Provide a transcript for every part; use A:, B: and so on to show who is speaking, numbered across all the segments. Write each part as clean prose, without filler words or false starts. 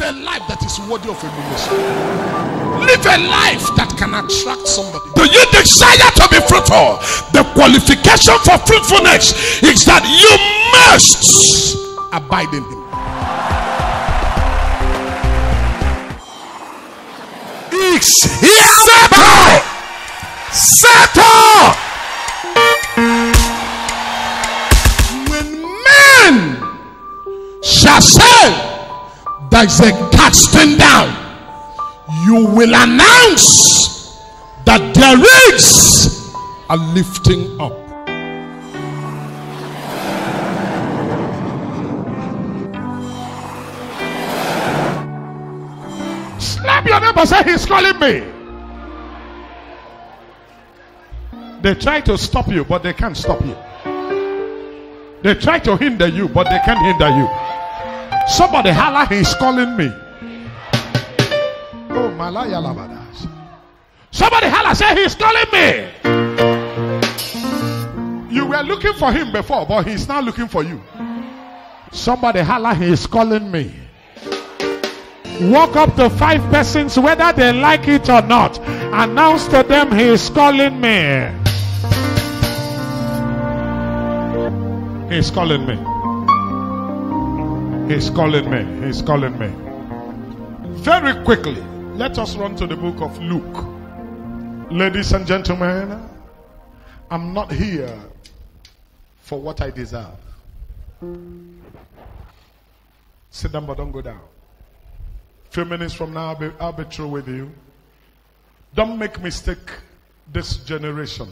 A: a life that is worthy of emulation. Live a life that can attract somebody. Do you desire to be fruitful? The qualification for fruitfulness is that you must abide in him. Settle. When men shall say there is a casting down, you will announce that there is a lifting up. Slap your neighbor, say he's calling me. They try to stop you, but they can't stop you. They try to hinder you, but they can't hinder you. Somebody holla, he's calling me. Oh, Malaya Labadas. Somebody holla, say he's calling me. You were looking for him before, but he's now looking for you. Somebody holla, he's calling me. Walk up to 5 persons, whether they like it or not. Announce to them, he's calling me. He's calling me. He's calling me. He's calling me. Very quickly, let us run to the book of Luke. Ladies and gentlemen, I'm not here for what I deserve. Sit down, but don't go down. Few minutes from now, I'll be through with you. Don't make mistake this generation.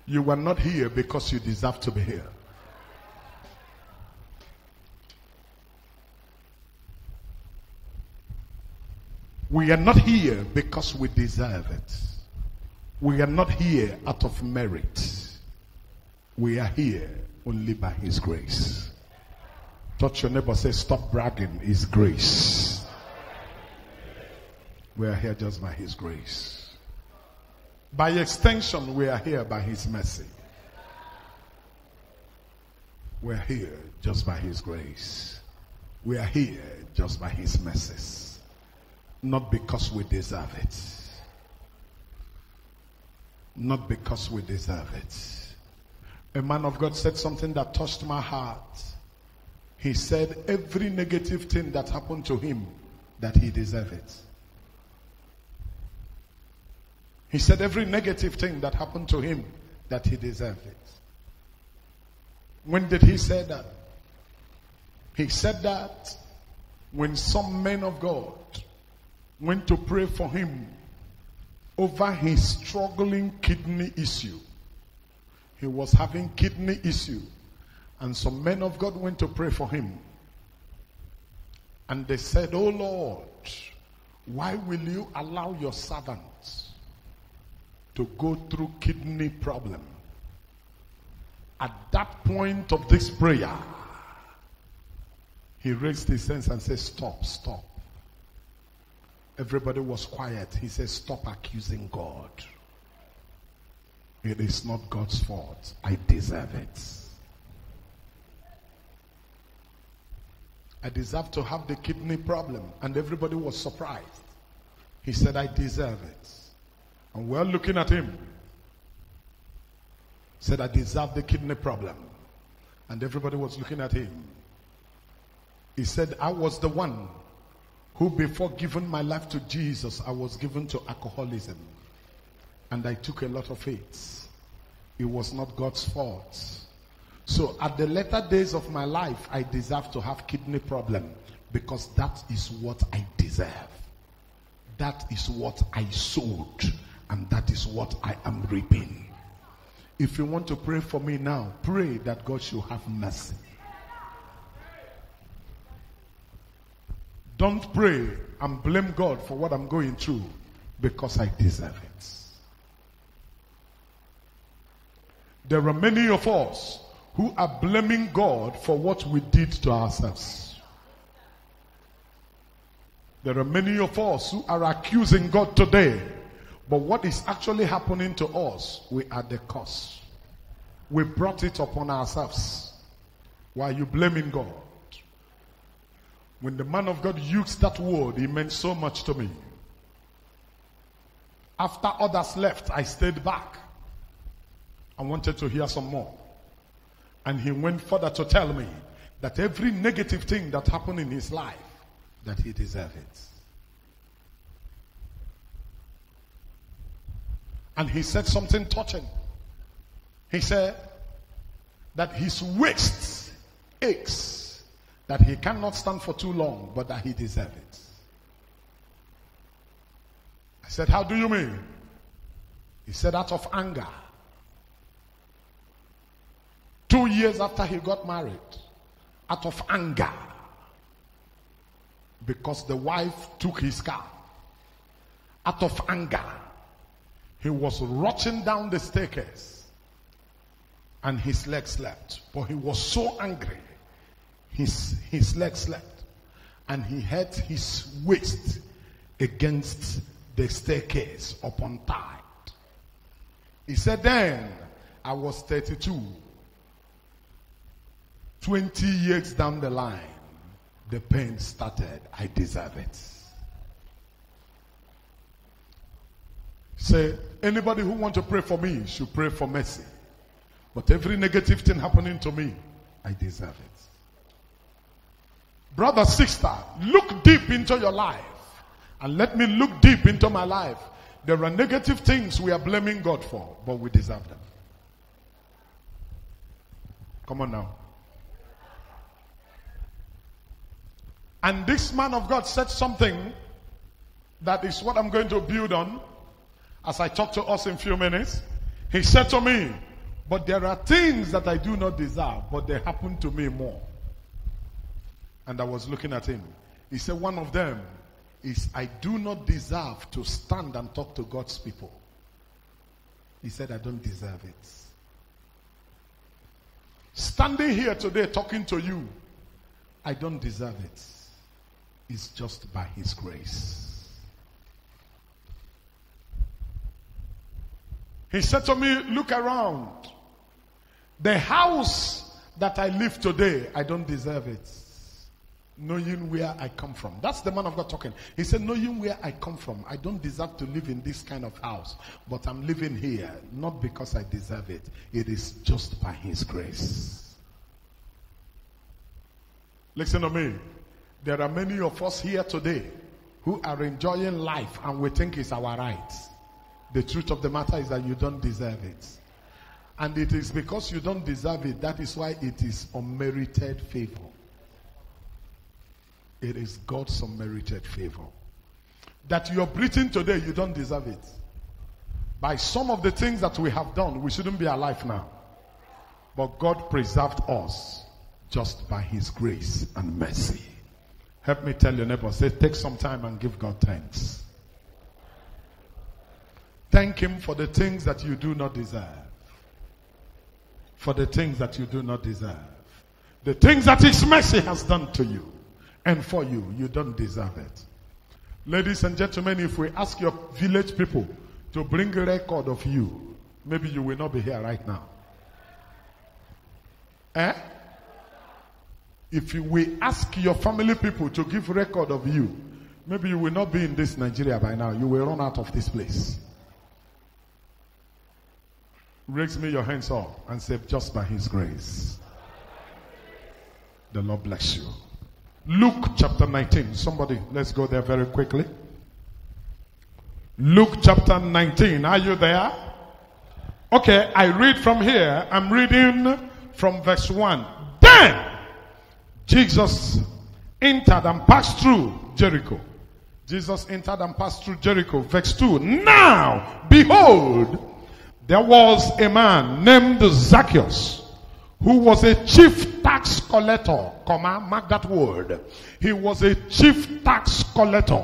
A: You were not here because you deserve to be here. We are not here because we deserve it. We are not here out of merit. We are here only by his grace. Touch your neighbor, say, stop bragging, his grace. We are here just by his grace. By extension, we are here by his mercy. We are here just by his grace. We are here just by his mercies. Not because we deserve it. Not because we deserve it. A man of God said something that touched my heart. He said every negative thing that happened to him, that he deserved it. He said every negative thing that happened to him, that he deserved it. When did he say that? He said that when some men of God went to pray for him over his struggling kidney issue. He was having kidney issue. And some men of God went to pray for him. And they said, "Oh Lord, why will you allow your servants to go through kidney problem?" At that point of this prayer, he raised his hands and said, "Stop, stop." Everybody was quiet. He said, "Stop accusing God. It is not God's fault. I deserve it. I deserve to have the kidney problem." And everybody was surprised. He said, "I deserve it." And we're looking at him. Said, "I deserve the kidney problem." And everybody was looking at him. He said, "I was the one who, before giving my life to Jesus, I was given to alcoholism. And I took a lot of it. It was not God's fault. So at the latter days of my life, I deserve to have kidney problem because that is what I deserve. That is what I sowed, and that is what I am reaping. If you want to pray for me now, pray that God should have mercy. Don't pray and blame God for what I'm going through because I deserve it. There are many of us who are blaming God for what we did to ourselves. There are many of us who are accusing God today, but what is actually happening to us, we are the cause. We brought it upon ourselves. Why are you blaming God? When the man of God used that word, it meant so much to me. After others left, I stayed back. I wanted to hear some more. And he went further to tell me that every negative thing that happened in his life, that he deserved it. And he said something touching. He said that his waist aches, that he cannot stand for too long, but that he deserves it. I said, how do you mean? He said, out of anger. 2 years after he got married, out of anger, because the wife took his car, out of anger, he was rushing down the staircase and his leg slept. But he was so angry, his leg slept, and he had his waist against the staircase upon tied. He said, then I was 32. 20 years down the line, the pain started. I deserve it. Say, anybody who wants to pray for me should pray for mercy. But every negative thing happening to me, I deserve it. Brother, sister, look deep into your life. And let me look deep into my life. There are negative things we are blaming God for, but we deserve them. Come on now. And this man of God said something that is what I'm going to build on as I talk to us in a few minutes. He said to me, but there are things that I do not deserve, but they happen to me more. And I was looking at him. He said, one of them is I do not deserve to stand and talk to God's people. He said, I don't deserve it. Standing here today talking to you, I don't deserve it. It's just by His grace. He said to me, look around. The house that I live today, I don't deserve it. Knowing where I come from. That's the man of God talking. He said, knowing where I come from, I don't deserve to live in this kind of house. But I'm living here, not because I deserve it. It is just by His grace. Listen to me. There are many of us here today who are enjoying life and we think it's our right. The truth of the matter is that you don't deserve it. And it is because you don't deserve it, that is why it is unmerited favor. It is God's unmerited favor. That you're breathing today, you don't deserve it. By some of the things that we have done, we shouldn't be alive now. But God preserved us just by His grace and mercy. Help me tell your neighbor, say, take some time and give God thanks. Thank Him for the things that you do not deserve. For the things that you do not deserve. The things that His mercy has done to you. And for you, you don't deserve it. Ladies and gentlemen, if we ask your village people to bring a record of you, maybe you will not be here right now. If we ask your family people to give record of you, maybe you will not be in this Nigeria by now. You will run out of this place. Raise me your hands up and say, just by His grace. The Lord bless you. Luke chapter 19. Somebody, let's go there very quickly. Luke chapter 19. Are you there? Okay, I read from here. I'm reading from verse 1. Then Jesus entered and passed through Jericho. Jesus entered and passed through Jericho. Verse 2. Now, behold, there was a man named Zacchaeus, who was a chief tax collector. Mark that word. He was a chief tax collector.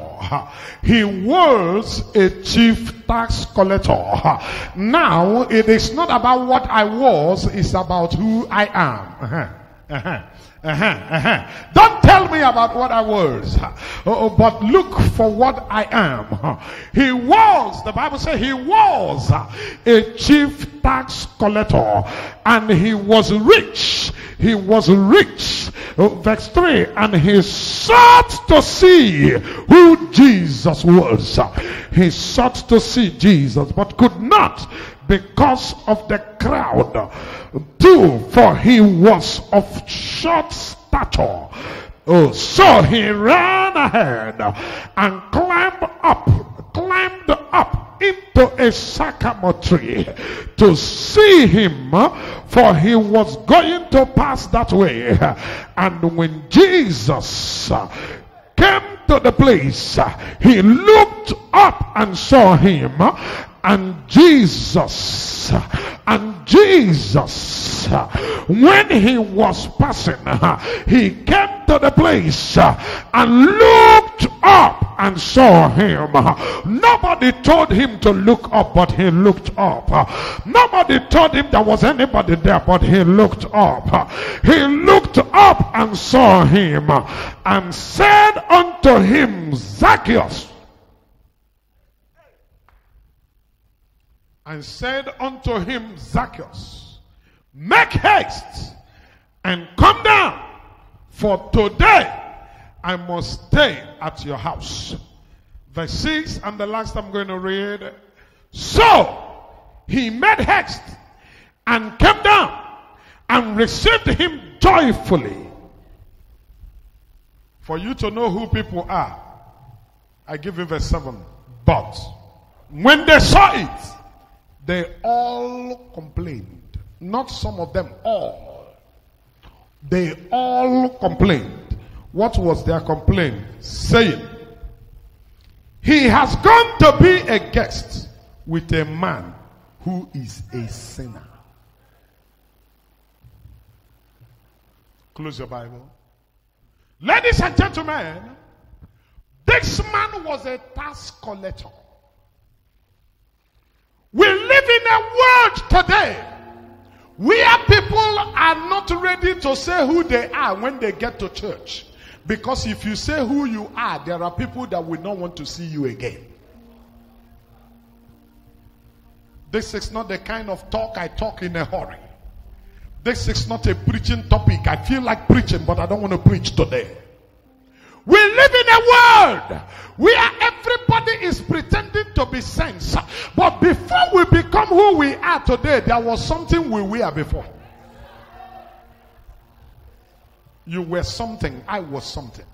A: He was a chief tax collector. Now, it is not about what I was, it's about who I am. Don't tell me about what I was, but look for what I am. He was, the Bible says he was a chief tax collector, and he was rich. He was rich. Verse 3, and he sought to see who Jesus was. He sought to see Jesus, but could not because of the crowd. 2, for he was of short stature. So he ran ahead and climbed up into a sycamore tree to see him, for he was going to pass that way. And when Jesus came to the place, he looked up and saw him. And Jesus, when he was passing, he came to the place and looked up and saw him. Nobody told him to look up, but he looked up. Nobody told him there was anybody there, but he looked up. He looked up and saw him and said unto him, Zacchaeus, make haste and come down, for today I must stay at your house. Verse 6, and the last I'm going to read. So he made haste and came down and received him joyfully. For you to know who people are, I give you verse 7. But when they saw it, they all complained. Not some of them, all. They all complained. What was their complaint? Saying, he has gone to be a guest with a man who is a sinner. Close your Bible. Ladies and gentlemen, this man was a tax collector. We live in a world today where people are not ready to say who they are when they get to church. Because if you say who you are, there are people that will not want to see you again. This is not the kind of talk I talk in a hurry. This is not a preaching topic. I feel like preaching, but I don't want to preach today. We live in a world where everybody is pretending to be saints. But before we become who we are today, there was something we were before. You were something, I was something.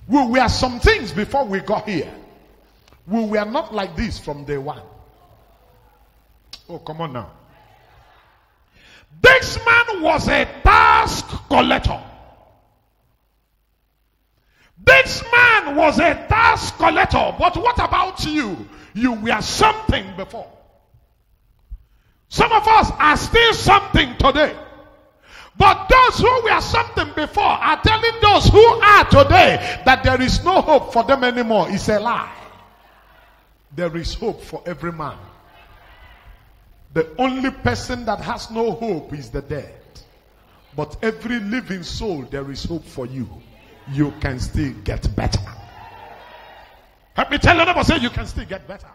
A: We were some things before we got here. We were not like this from day one. Oh, come on now. This man was a tax collector. This man was a tax collector. But what about you? You were something before. Some of us are still something today. But those who were something before are telling those who are today that there is no hope for them anymore. It's a lie. There is hope for every man. The only person that has no hope is the dead. But every living soul, there is hope for you. You can still get better. Help me tell another, say you can still get better.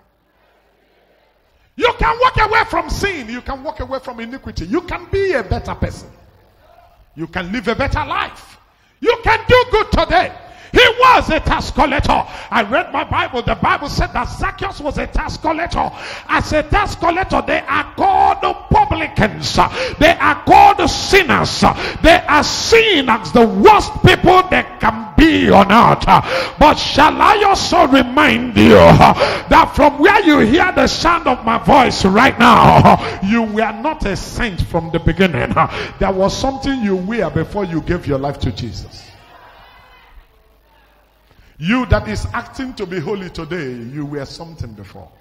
A: You can walk away from sin. You can walk away from iniquity. You can be a better person. You can live a better life. You can do good today. He was a tax collector. I read my Bible. The Bible said that Zacchaeus was a tax collector. As a tax collector, they are called publicans. They are called sinners. They are seen as the worst people that can be on earth. But shall I also remind you that from where you hear the sound of my voice right now, you were not a saint from the beginning. There was something you were before you gave your life to Jesus. You that is acting to be holy today, you were something before.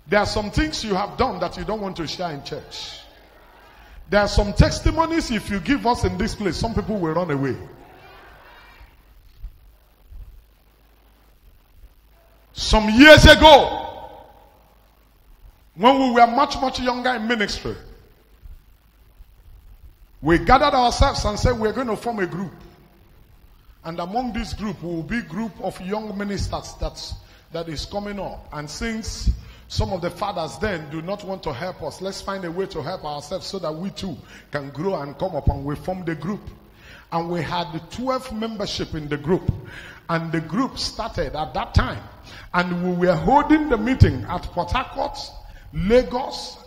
A: There are some things you have done that you don't want to share in church. There are some testimonies, if you give us in this place, some people will run away. Some years ago, when we were much, much younger in ministry, We gathered ourselves and said we're going to form a group. And among this group will be a group of young ministers that is coming up. And since some of the fathers then do not want to help us, let's find a way to help ourselves so that we too can grow and come up, and we formed the group. And we had 12 membership in the group. And the group started at that time. And we were holding the meeting at PORTHARCOURT, Lagos.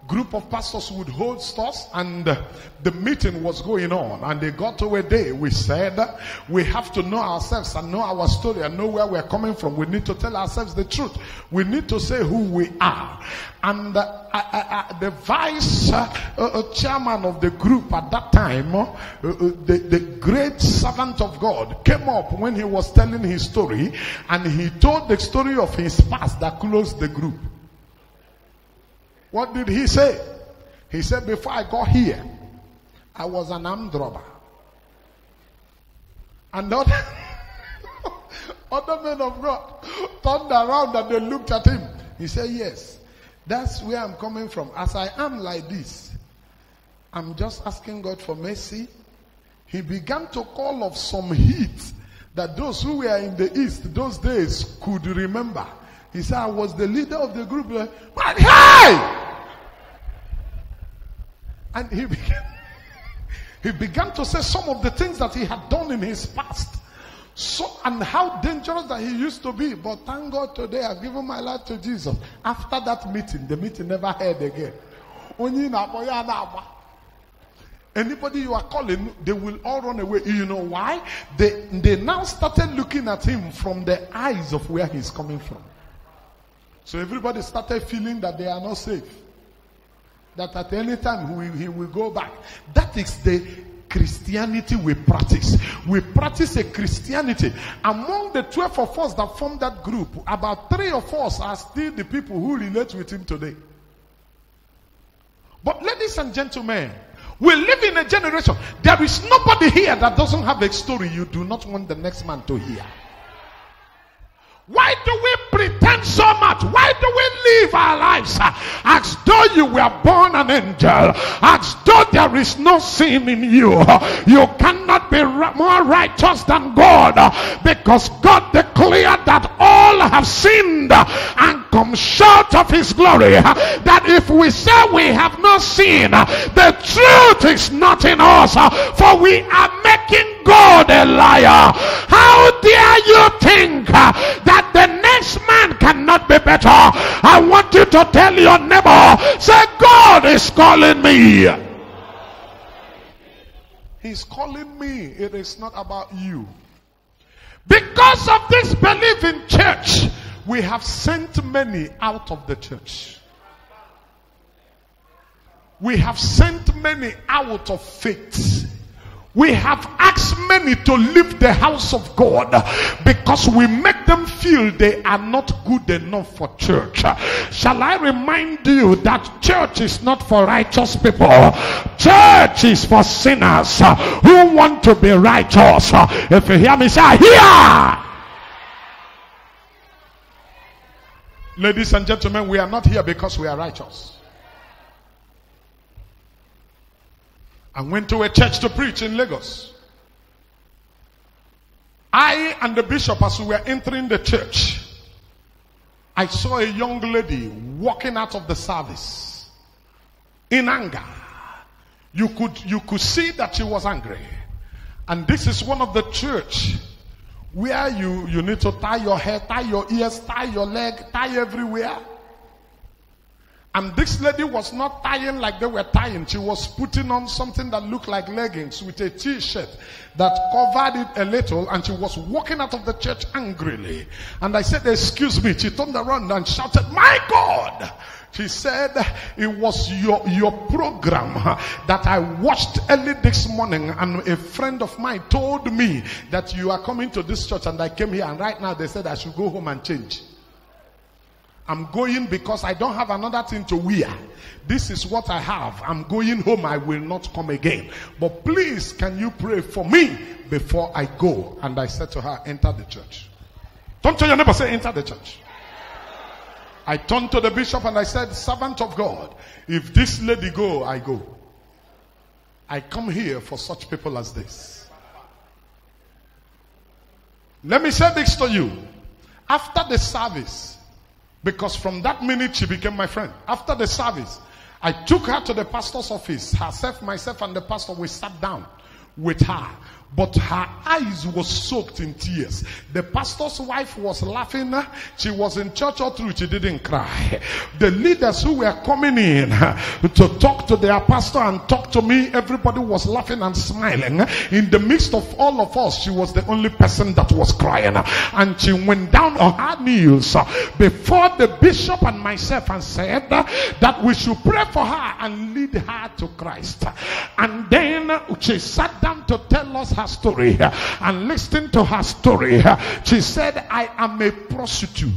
A: Group of pastors would hold stores, and the meeting was going on. And they got to a day we said we have to know ourselves and know our story and know where we're coming from. We need to tell ourselves the truth. We need to say who we are. And the vice chairman of the group at that time, the great servant of God, came up when he was telling his story, and he told the story of his past that closed the group. What did he say? He said, before I got here, I was an armed robber. And other men of God turned around and they looked at him. He said, yes, that's where I'm coming from. As I am like this, I'm just asking God for mercy. He began to call of some heat that those who were in the East those days could remember. He said, I was the leader of the group. But hey! And he began to say some of the things that he had done in his past. And how dangerous that he used to be. But thank God today I've given my life to Jesus. After that meeting, the meeting never heard again. Anybody you are calling, they will all run away. You know why? They now started looking at him from the eyes of where he's coming from. So everybody started feeling that they are not safe. That at any time he will go back. That is the Christianity we practice. We practice a Christianity. Among the 12 of us that formed that group, about 3 of us are still the people who relate with him today. But ladies and gentlemen, we live in a generation. There is nobody here that doesn't have a story you do not want the next man to hear. Why do we pretend so much? Why do we live our lives as though you were born an angel? As though there is no sin in you. You cannot be more righteous than God, because God declared that all have sinned and come short of his glory. That if we say we have no sin, the truth is not in us, for we are making God a liar. How dare you think that the next man cannot be better? I want you to tell your neighbor, say, God is calling me. He's calling me. It is not about you. Because of this belief in church, we have sent many out of the church. We have sent many out of faith. We have asked many to leave the house of God because we make them feel they are not good enough for church. Shall I remind you that church is not for righteous people. Church is for sinners who want to be righteous. If you hear me say, here! Ladies and gentlemen, we are not here because we are righteous. I went to a church to preach in Lagos. I and the bishop, as we were entering the church, I saw a young lady walking out of the service in anger. You could see that she was angry. And this is one of the church where you need to tie your hair, tie your ears, tie your leg, tie everywhere. And this lady was not tying like they were tying. She was putting on something that looked like leggings with a t-shirt that covered it a little, and she was walking out of the church angrily. And I said, excuse me. She turned around and shouted, my God! She said, it was your program that I watched early this morning, and a friend of mine told me that you are coming to this church, and I came here, and right now they said I should go home and change. I'm going because I don't have another thing to wear. This is what I have. I'm going home. I will not come again. But please, can you pray for me before I go? And I said to her, enter the church. Turn to your neighbor, say, enter the church. I turned to the bishop and I said, servant of God, if this lady go, I go. I come here for such people as this. Let me say this to you. After the service, because from that minute she became my friend. After the service, I took her to the pastor's office. Herself, myself, and the pastor, we sat down with her. But her eyes were soaked in tears. The pastor's wife was laughing. She was in church all through. She didn't cry. The leaders who were coming in to talk to their pastor and talk to me, everybody was laughing and smiling. In the midst of all of us, she was the only person that was crying. And she went down on her knees before the bishop and myself and said that we should pray for her and lead her to Christ. And then she sat down to tell us her story, and listening to her story, she said, I am a prostitute.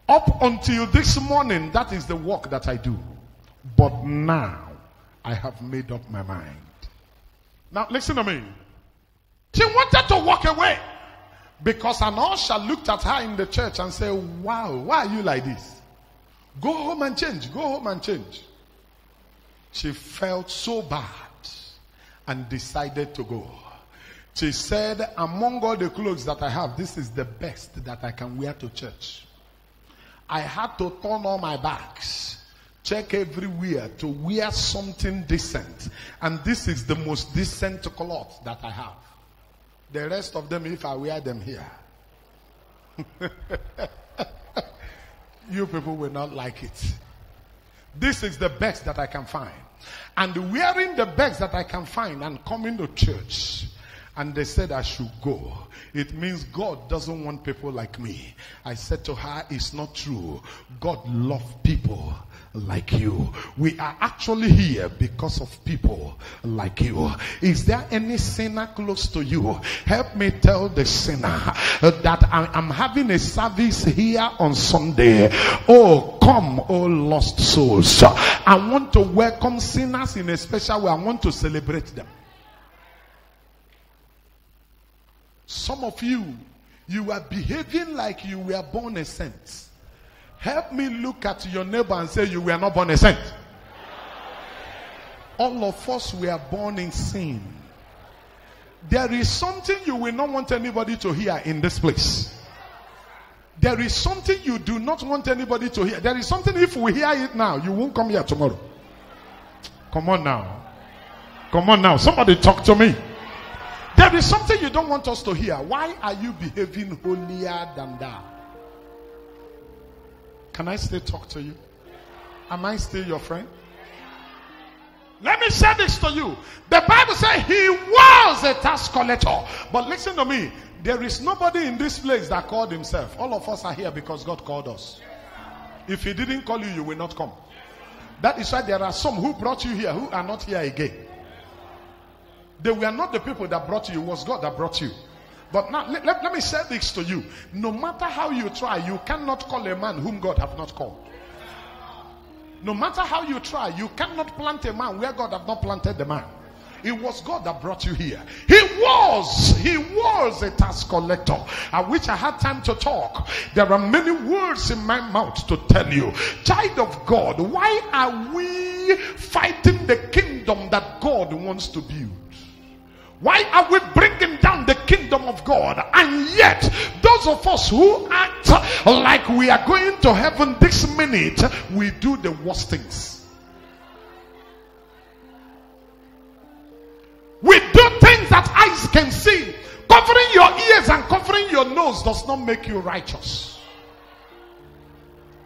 A: Up until this morning, that is the work that I do. But now, I have made up my mind. Now, listen to me. She wanted to walk away because an usher looked at her in the church and said, wow, why are you like this? Go home and change. Go home and change. She felt so bad and decided to go. She said, among all the clothes that I have, this is the best that I can wear to church. I had to turn all my bags, check everywhere to wear something decent. And this is the most decent cloth that I have. The rest of them, if I wear them here, you people will not like it. This is the best that I can find. And wearing the best that I can find and coming to church. And they said I should go. It means God doesn't want people like me. I said to her, it's not true. God loves people like you. We are actually here because of people like you. Is there any sinner close to you? Help me tell the sinner that I'm having a service here on Sunday. Oh, come, oh lost souls. I want to welcome sinners in a special way. I want to celebrate them. Some of you, you are behaving like you were born a saint. Help me look at your neighbor and say, you were not born a saint. All of us were born in sin. There is something you will not want anybody to hear in this place. There is something you do not want anybody to hear. There is something, if we hear it now, you won't come here tomorrow. Come on now. Come on now. Somebody talk to me. There is something you don't want us to hear. Why are you behaving holier than thou? Can I still talk to you? Am I still your friend? Let me say this to you. The Bible says he was a tax collector. But listen to me. There is nobody in this place that called himself. All of us are here because God called us. If he didn't call you, you will not come. That is why there are some who brought you here who are not here again. They were not the people that brought you. It was God that brought you. But now, let me say this to you. No matter how you try, you cannot call a man whom God have not called. No matter how you try, you cannot plant a man where God have not planted the man. It was God that brought you here. He was a tax collector. I wish I had time to talk. There are many words in my mouth to tell you. Child of God, why are we fighting the kingdom that God wants to build? Why are we bringing down the kingdom of God? And yet, those of us who act like we are going to heaven this minute, we do the worst things. We do things that eyes can see. Covering your ears and covering your nose does not make you righteous.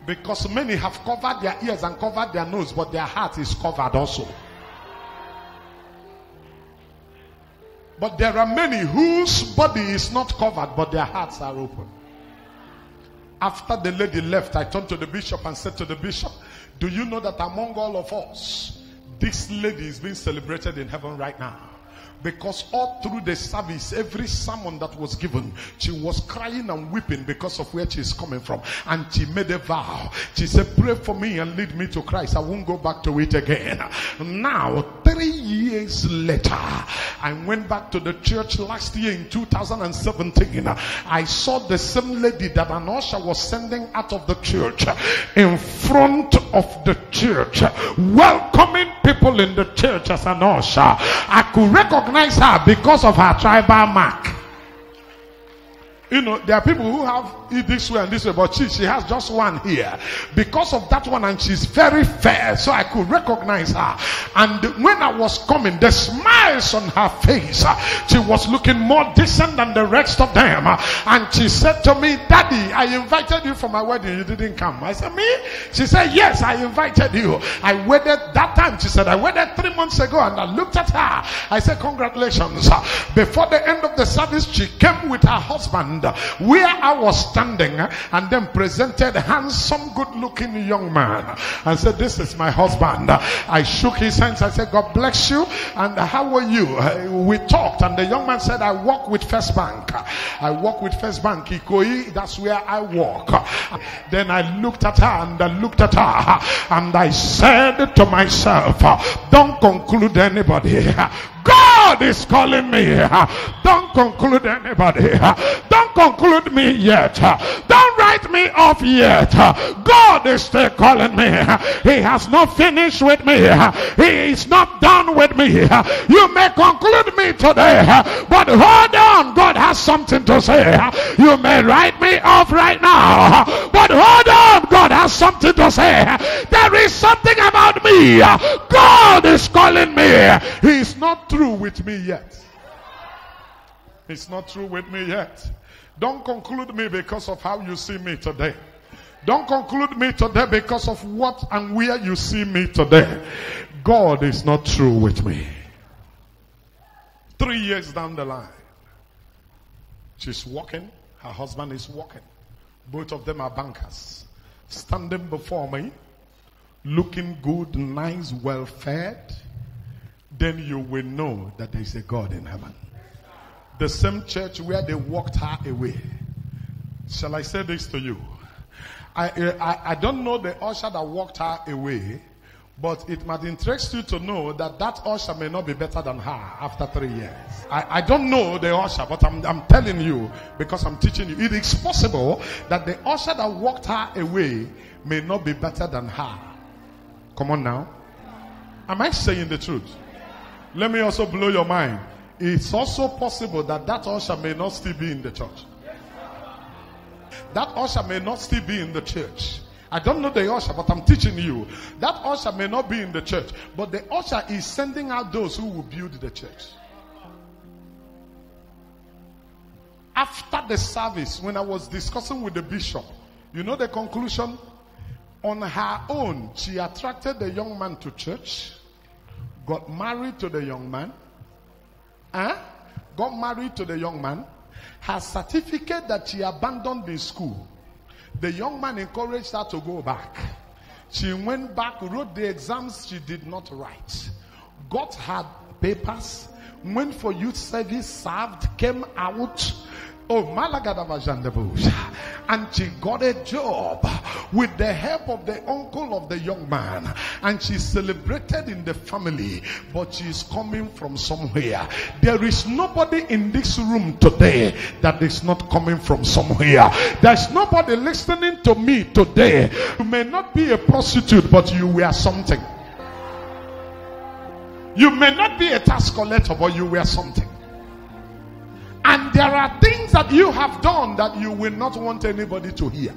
A: Because many have covered their ears and covered their nose, but their heart is covered also. But there are many whose body is not covered, but their hearts are open. After the lady left, I turned to the bishop and said to the bishop, do you know that among all of us, this lady is being celebrated in heaven right now? Because all through the service, every sermon that was given, she was crying and weeping because of where she is coming from. And she made a vow. She said, pray for me and lead me to Christ. I won't go back to it again. Now, 3 3 years later, I went back to the church last year in 2017. I saw the same lady that an usher was sending out of the church in front of the church, welcoming people in the church as an usher. I could recognize her because of her tribal mark. You know, there are people who have it this way and this way, but she has just one here. Because of that one, and she's very fair, so I could recognize her. And when I was coming, the smiles on her face, she was looking more decent than the rest of them. And she said to me, "Daddy, I invited you for my wedding, you didn't come." I said, "Me?" She said, "Yes, I invited you. I waited that time." She said, "I waited 3 months ago." And I looked at her. I said, "Congratulations." Before the end of the service, she came with her husband where I was standing, and then presented a handsome, good-looking young man and said, "This is my husband." I shook his hands. I said, "God bless you, and how are you?" We talked, and the young man said, "I work with First Bank. I work with First Bank, Ikoyi. That's where I work." Then I looked at her, and I looked at her, and I said to myself, "Don't conclude anybody. God is calling me. Don't conclude anybody. Don't conclude me yet. Don't write me off yet. God is still calling me. He has not finished with me. He is not done with me. You may conclude me today, but hold on. God has something to say. You may write me off right now, but hold on. God has something to say. There is something about me. God is calling me. He is not through with me yet. He's not through with me yet. Don't conclude me because of how you see me today. Don't conclude me today because of what and where you see me today. God is not through with me. 3 years down the line, she's walking, her husband is walking. Both of them are bankers. Standing before me, looking good, nice, well fed. Then you will know that there is a God in heaven. The same church where they walked her away. Shall I say this to you? I don't know the usher that walked her away, but it might interest you to know that that usher may not be better than her after 3 years. I don't know the usher, but I'm telling you because I'm teaching you. It is possible that the usher that walked her away may not be better than her. Come on now. Am I saying the truth? Let me also blow your mind. It's also possible that that usher may not still be in the church. That usher may not still be in the church. I don't know the usher, but I'm teaching you. That usher may not be in the church, but the usher is sending out those who will build the church. After the service, when I was discussing with the bishop, you know the conclusion? On her own, she attracted the young man to church, got married to the young man, got married to the young man, her certificate that she abandoned in school. The young man encouraged her to go back. She went back, wrote the exams she did not write, got her papers, went for youth service, served, came out. Oh, Malagadavajandabush. And she got a job with the help of the uncle of the young man. And she celebrated in the family, but she's coming from somewhere. There is nobody in this room today that is not coming from somewhere. There's nobody listening to me today. You may not be a prostitute, but you wear something. You may not be a tax collector, but you wear something. And there are things that you have done that you will not want anybody to hear.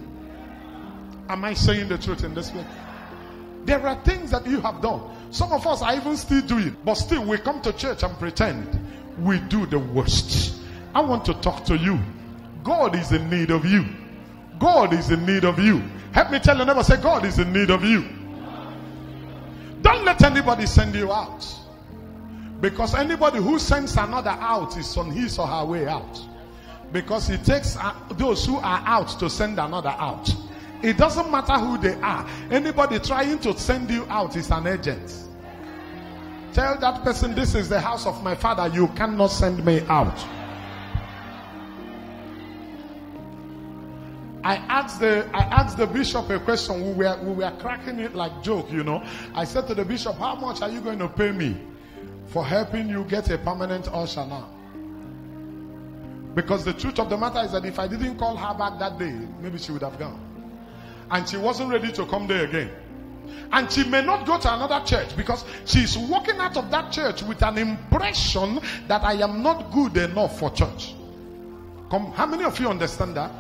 A: Am I saying the truth in this way? There are things that you have done. Some of us are even still doing, but still we come to church and pretend we do the worst. I want to talk to you. God is in need of you. God is in need of you. Help me tell your neighbor, say, God is in need of you. Don't let anybody send you out. Because anybody who sends another out is on his or her way out. Because it takes those who are out to send another out. It doesn't matter who they are. Anybody trying to send you out is an agent. Tell that person, this is the house of my father. You cannot send me out. I asked the bishop a question. We were cracking it like joke, you know. I said to the bishop, how much are you going to pay me for helping you get a permanent usher now. Because the truth of the matter is that if I didn't call her back that day, maybe she would have gone. And she wasn't ready to come there again. And she may not go to another church because she's walking out of that church with an impression that I am not good enough for church. Come, how many of you understand that?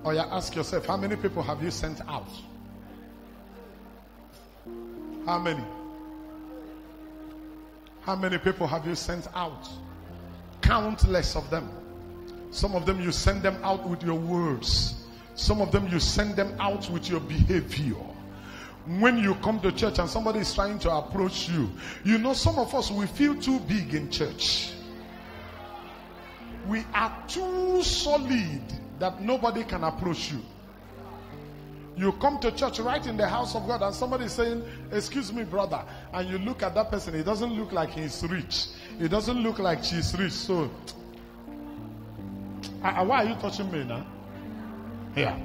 A: Or you ask yourself, how many people have you sent out? How many? How many people have you sent out? Countless of them. Some of them you send them out with your words. Some of them you send them out with your behavior. When you come to church and somebody is trying to approach you, you know, some of us, we feel too big in church. We are too solid that nobody can approach you. You come to church right in the house of God and somebody is saying, excuse me, brother, and you look at that person, it doesn't look like he's rich. It doesn't look like she's rich. So why are you touching me now? Yeah.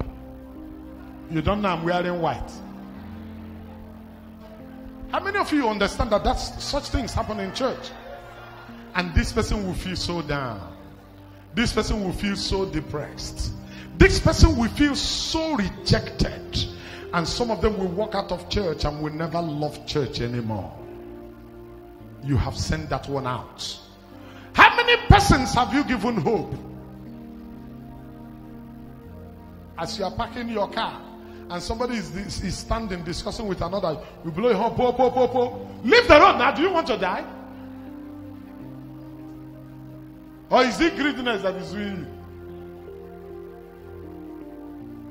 A: You don't know I'm wearing white. How many of you understand that such things happen in church? And this person will feel so down. This person will feel so depressed. This person will feel so rejected. And some of them will walk out of church and will never love church anymore. You have sent that one out. How many persons have you given hope? As you are parking your car and somebody is standing discussing with another, you blow your horn, po, po, po, po. Leave the road now. Do you want to die? Or is it greediness that is doing you?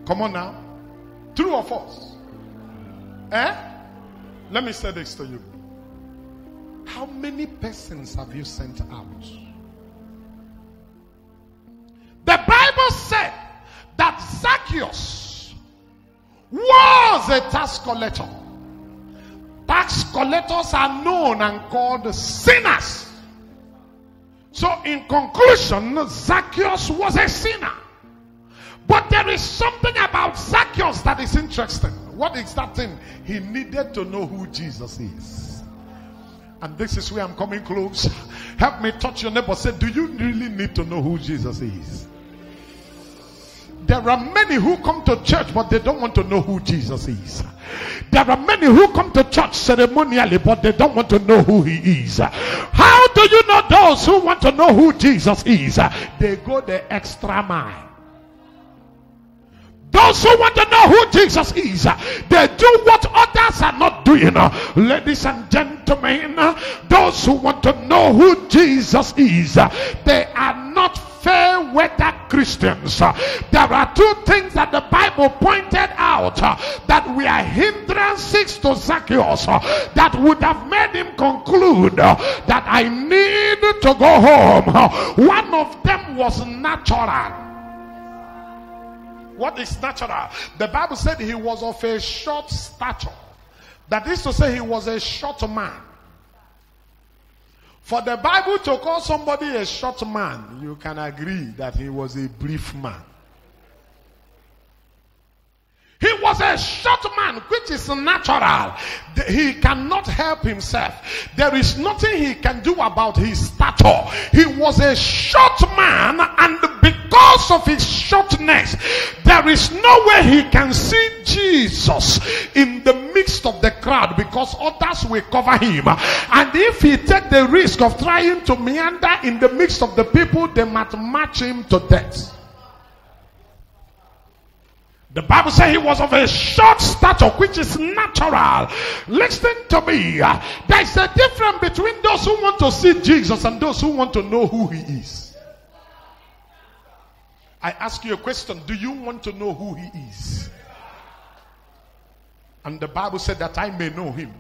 A: Come on now. True or false? Let me say this to you. How many persons have you sent out? The Bible said that Zacchaeus was a tax collector. Tax collectors are known and called sinners. So in conclusion, Zacchaeus was a sinner. But there is something about Zacchaeus that is interesting. What is that thing? He needed to know who Jesus is. And this is where I'm coming close. Help me touch your neighbor. Say, do you really need to know who Jesus is? There are many who come to church, but they don't want to know who Jesus is. There are many who come to church ceremonially, but they don't want to know who he is. How do you know those who want to know who Jesus is? They go the extra mile. Those who want to know who Jesus is, they do what others are not doing. Ladies and gentlemen, those who want to know who Jesus is, they are not fair weather Christians. There are two things that the Bible pointed out that were hindrances to Zacchaeus that would have made him conclude that I need to go home. One of them was natural. What is natural? The Bible said he was of a short stature. That is to say, he was a short man. For the Bible to call somebody a short man, you can agree that he was a brief man. He was a short man, which is natural. He cannot help himself. There is nothing he can do about his stature. He was a short man, and because of his shortness, there is no way he can see Jesus in the midst of the crowd, because others will cover him. And if he takes the risk of trying to meander in the midst of the people, they might march him to death. The Bible says he was of a short stature, which is natural. Listen to me. There is a difference between those who want to see Jesus and those who want to know who he is. I ask you a question. Do you want to know who he is? And the Bible said that I may know him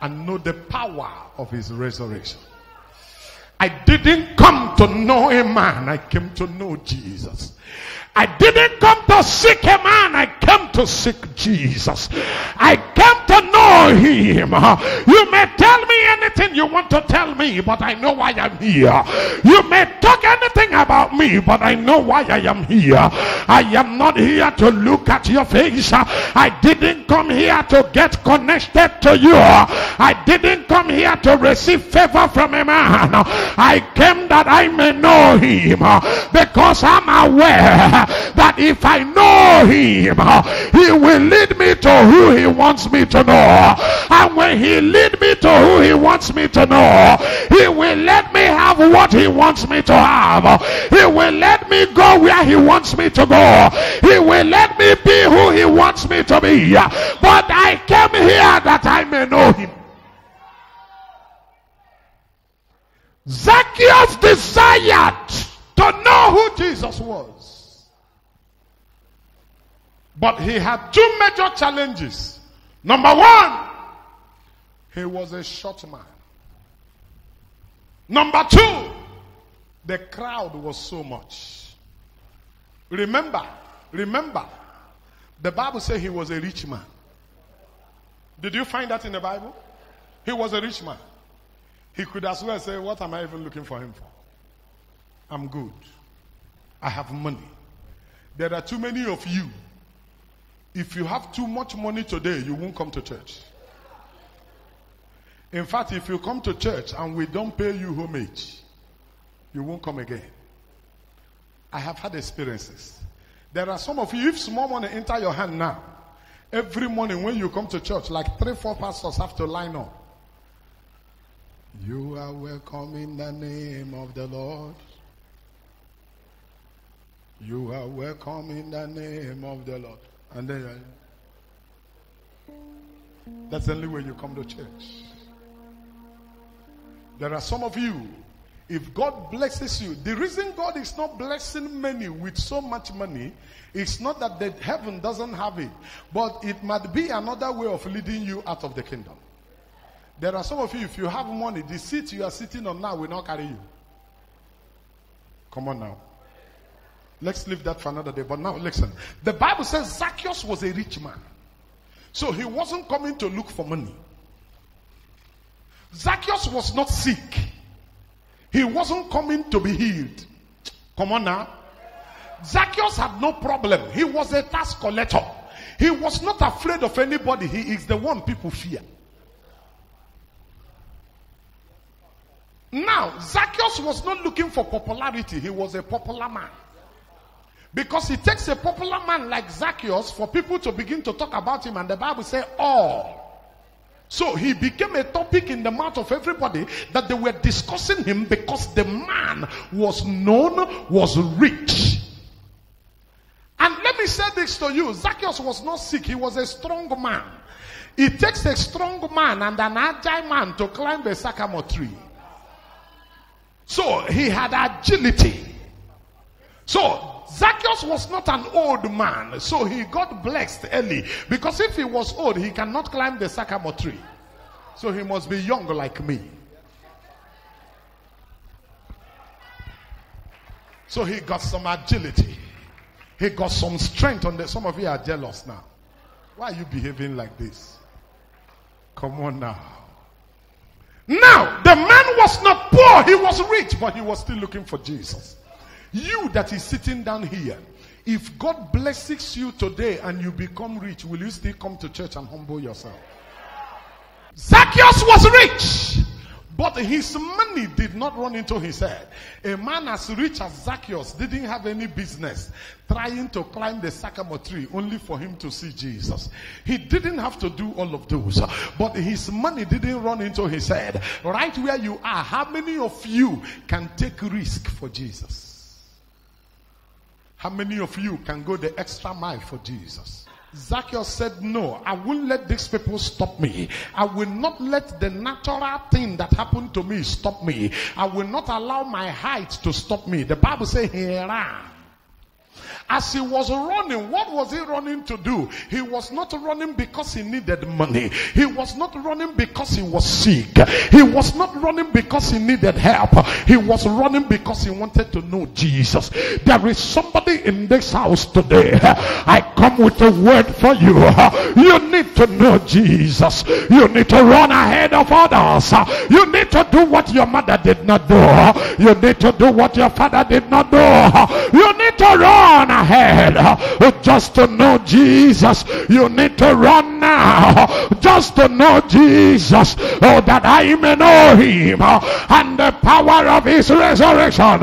A: and know the power of his resurrection. I didn't come to know a man. I came to know Jesus. I didn't come to seek a man. I came to seek Jesus. I came to know him. You may tell me anything you want to tell me, but I know why I'm here. You may talk anything nothing about me, but I know why I am here. I am not here to look at your face. I didn't come here to get connected to you. I didn't come here to receive favor from a man. I came that I may know him, because I'm aware that if I know him, he will lead me to who he wants me to know. And when he lead me to who he wants me to know, he will let me have what he wants me to have. He will let me go where he wants me to go. He will let me be who he wants me to be. But I came here that I may know him. Zacchaeus desired to know who Jesus was. But he had two major challenges. Number one, he was a short man. Number two, the crowd was so much. Remember, the Bible says he was a rich man. Did you find that in the Bible? He was a rich man. He could as well say, what am I even looking for him for? I'm good. I have money. There are too many of you. If you have too much money today, you won't come to church. In fact, if you come to church and we don't pay you homage, you won't come again. I have had experiences. There are some of you, if small money enter your hand now, every morning when you come to church, like 3-4 pastors have to line up. You are welcome in the name of the Lord. You are welcome in the name of the Lord. And then that's the only way you come to church. There are some of you, if God blesses you, the reason God is not blessing many with so much money is not that the heaven doesn't have it, but it might be another way of leading you out of the kingdom. There are some of you, if you have money, the seat you are sitting on now will not carry you. Come on now. Let's leave that for another day. But now listen. The Bible says Zacchaeus was a rich man. So he wasn't coming to look for money. Zacchaeus was not sick. He wasn't coming to be healed. Come on now. Zacchaeus had no problem. He was a tax collector. He was not afraid of anybody. He is the one people fear. Now, Zacchaeus was not looking for popularity. He was a popular man. Because it takes a popular man like Zacchaeus for people to begin to talk about him. And the Bible says all. So he became a topic in the mouth of everybody that they were discussing him because the man was known, was rich. And let me say this to you. Zacchaeus was not sick. He was a strong man. It takes a strong man and an agile man to climb the sycamore tree. So he had agility. So Zacchaeus was not an old man. So he got blessed early. Because if he was old, he cannot climb the sycamore tree. So he must be young like me. So he got some agility. He got some strength on the. Some of you are jealous now. Why are you behaving like this? Come on now. Now, the man was not poor, he was rich, but he was still looking for Jesus. You that is sitting down here, if God blesses you today and you become rich, will you still come to church and humble yourself? Zacchaeus was rich, but his money did not run into his head. A man as rich as Zacchaeus didn't have any business trying to climb the sycamore tree only for him to see Jesus. He didn't have to do all of those, but his money didn't run into his head. Right where you are, how many of you can take risk for Jesus? How many of you can go the extra mile for Jesus? Zacchaeus said, no, I won't let these people stop me. I will not let the natural thing that happened to me stop me. I will not allow my height to stop me. The Bible says he ran. As he was running, what was he running to do? He was not running because he needed money. He was not running because he was sick. He was not running because he needed help. He was running because he wanted to know Jesus. There is somebody in this house today. I come with a word for you. You need to know Jesus. You need to run ahead of others. You need to do what your mother did not do. You need to do what your father did not do. You need to run ahead just to know Jesus. You need to run now just to know Jesus, oh, that I may know him and the power of his resurrection.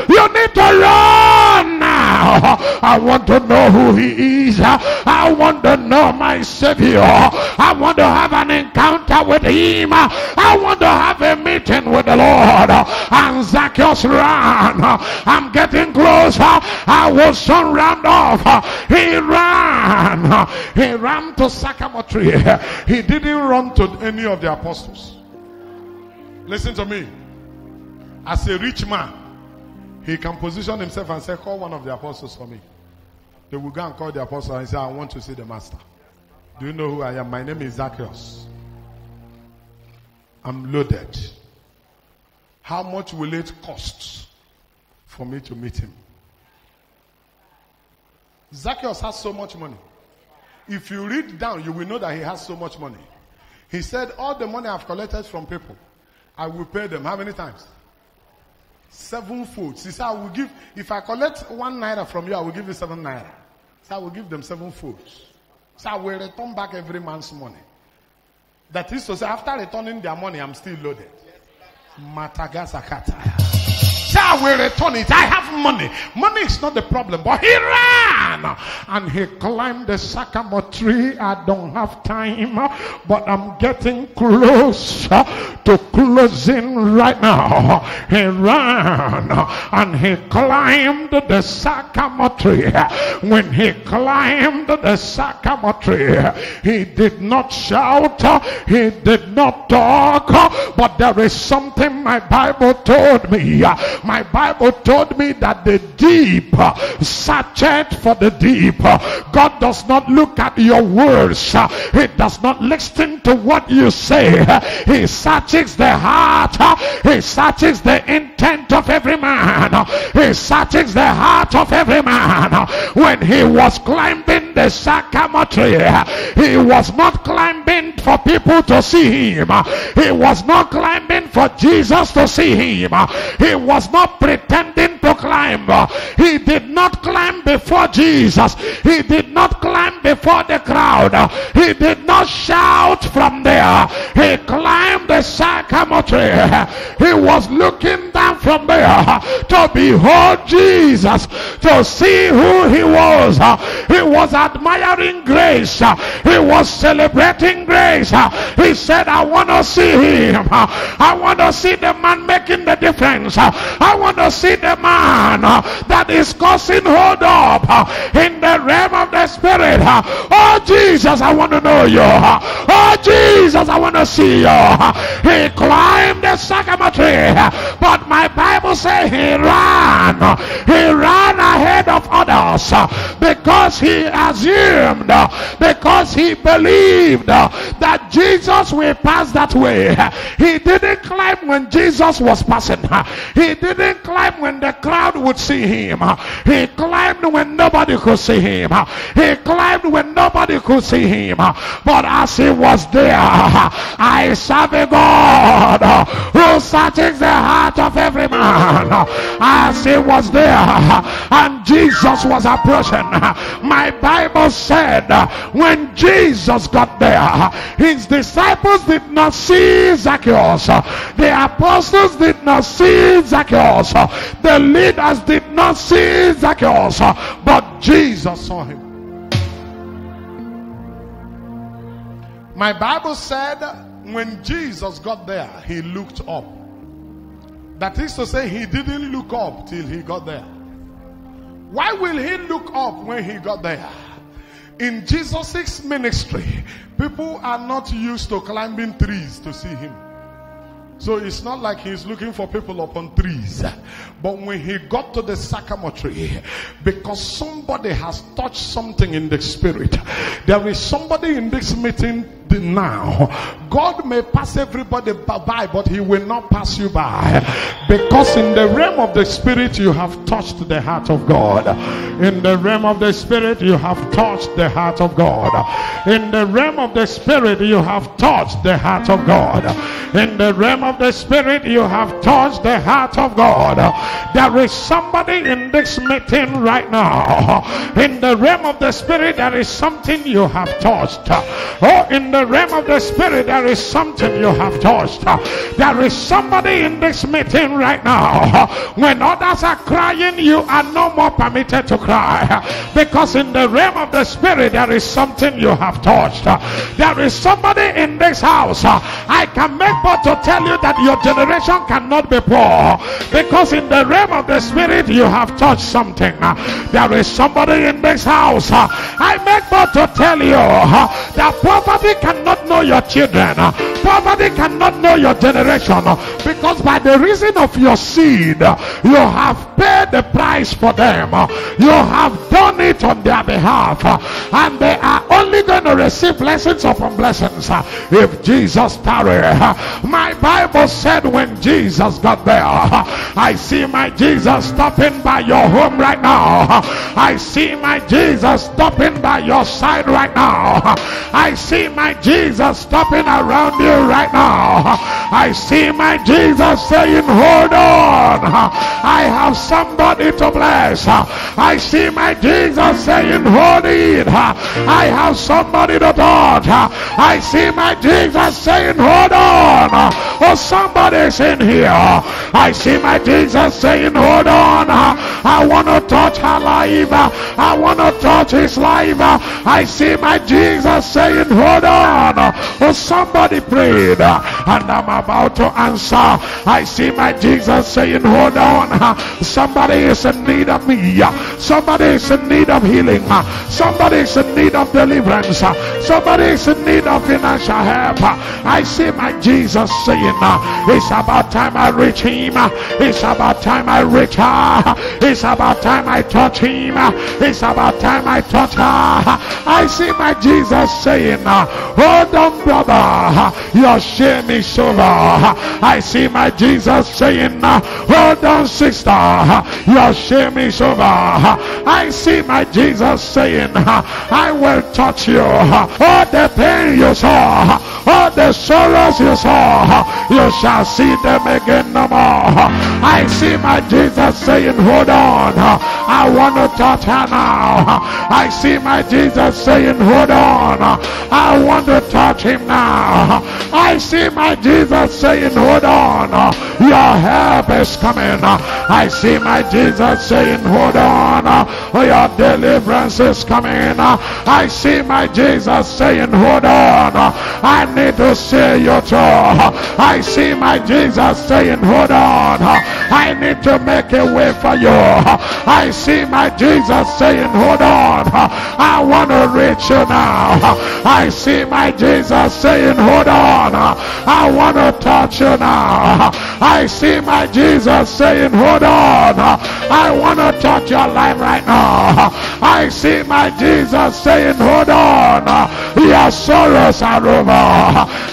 A: You need to run now. I want to know who he is. I want to know my Savior. I want to have an encounter with him. I want to have a meeting with the Lord. And Zacchaeus ran. I'm getting closer. I will soon round off. He ran. He ran to Sycamore tree. He didn't run to any of the apostles. Listen to me. As a rich man, he can position himself and say, call one of the apostles for me. They will go and call the apostle and say, I want to see the master. Do you know who I am? My name is Zacchaeus. I'm loaded. How much will it cost for me to meet him? Zacchaeus has so much money. If you read down, you will know that he has so much money. He said, all the money I've collected from people, I will pay them. How many times? 7-fold. He said, I will give, if I collect 1 naira from you, I will give you 7 naira. So I will give them 7-fold. So I will return back every man's money. That is to say, after returning their money, I'm still loaded. Matagasakata. So I will return it. I have money. Money is not the problem. But he ran and he climbed the sycamore tree. I don't have time, but I'm getting close to closing right now. He ran and he climbed the sycamore tree. When he climbed the sycamore tree, he did not shout. He did not talk. But there is something my Bible told me. My Bible told me that the deep searcheth for the deep. God does not look at your words. He does not listen to what you say. He searches the heart. He searches the intent of every man. He searches the heart of every man. When he was climbing the sycamore tree, he was not climbing for people to see him. He was not climbing for Jesus to see him. He was not pretending to climb. He did not climb before Jesus. He did not climb before the crowd. He did not shout from there. He climbed the sycamore tree. He was looking down from there to behold Jesus, to see who he was. He was admiring grace. He was celebrating grace. He said, I want to see him. I want to see the man making the difference. I want to see the man that is causing hold up in the realm of the spirit. Oh Jesus, I want to know you. Oh Jesus, I want to see you. He climbed the sycamore tree, but my Bible says he ran. He ran ahead of others because he assumed, because he believed that Jesus will pass that way. He didn't climb when Jesus was passing. He didn't climb when the crowd would see him. He climbed when nobody could see him. He climbed when nobody could see him. But as he was there, I serve a God who searches the heart of every man. As he was there and Jesus was approaching, my Bible said when Jesus got there, his disciples did not see Zacchaeus. The apostles did not see Zacchaeus. The leaders did not see Zacchaeus. But Jesus saw him. My Bible said when Jesus got there, he looked up. That is to say, he didn't look up till he got there. Why will he look up when he got there? In Jesus' ministry, people are not used to climbing trees to see him. So it's not like he's looking for people upon trees. But when he got to the sycamore tree, because somebody has touched something in the spirit, there is somebody in this meeting now. God may pass everybody by, but he will not pass you by, because in the realm of the spirit you have touched the heart of God. In the realm of the spirit you have touched the heart of God. In the realm of the spirit you have touched the heart of God. In the realm of the spirit you have touched the heart of God. There is somebody in this meeting right now. In the realm of the spirit there is something you have touched. Oh, in the realm of the spirit there is something you have touched. There is somebody in this meeting right now. When others are crying, you are no more permitted to cry, because in the realm of the spirit there is something you have touched. There is somebody in this house. I can make bold to tell you that your generation cannot be poor, because in the realm of the spirit you have touched something. There is somebody in this house. I make bold to tell you that poverty cannot know your children. Poverty cannot know your generation, because by the reason of your seed you have paid the price for them. You have done it on their behalf, and they are only going to receive blessings upon blessings if Jesus tarry. My Bible said when Jesus got there, I see my Jesus stopping by your home right now. I see my Jesus stopping by your side right now. I see my Jesus stopping around you right now. I see my Jesus saying, hold on, I have somebody to bless. I see my Jesus saying, hold it, I have somebody to touch. I see my Jesus saying, hold on. Oh, somebody's in here. I see my Jesus saying, hold on, I want to touch her life. I want to touch his life. I see my Jesus saying, hold on. Oh, somebody prayed, and I'm about to answer. I see my Jesus saying, hold on. Somebody is in need of me. Somebody is in need of healing. Somebody is in need of deliverance. Somebody is in need of financial help. I see my Jesus saying, it's about time I reach him. It's about time I reach her. It's about time I touch him. It's about time I touch her. I see my Jesus saying, hold on, brother, your shame is over. I see my Jesus saying, hold on, sister, your shame is over. I see my Jesus saying, I will touch you. All the pain you saw, all the sorrows you saw, you shall see them again no more. I see my Jesus saying, hold on, I want to touch her now. I see my Jesus saying, hold on, I want to touch him now. I see my Jesus saying, hold on, your help is coming. I see my Jesus saying, hold on, your deliverance is coming. I see my Jesus saying, hold on, I need to see you too. I see my Jesus saying, hold on, I need to make a way for you. I see my Jesus saying, hold on, I want to reach you now. I see my Jesus saying, hold on, I want to touch you now. I see my Jesus saying, hold on, I want to touch your life right now. I see my Jesus saying, hold on, your sorrows are over.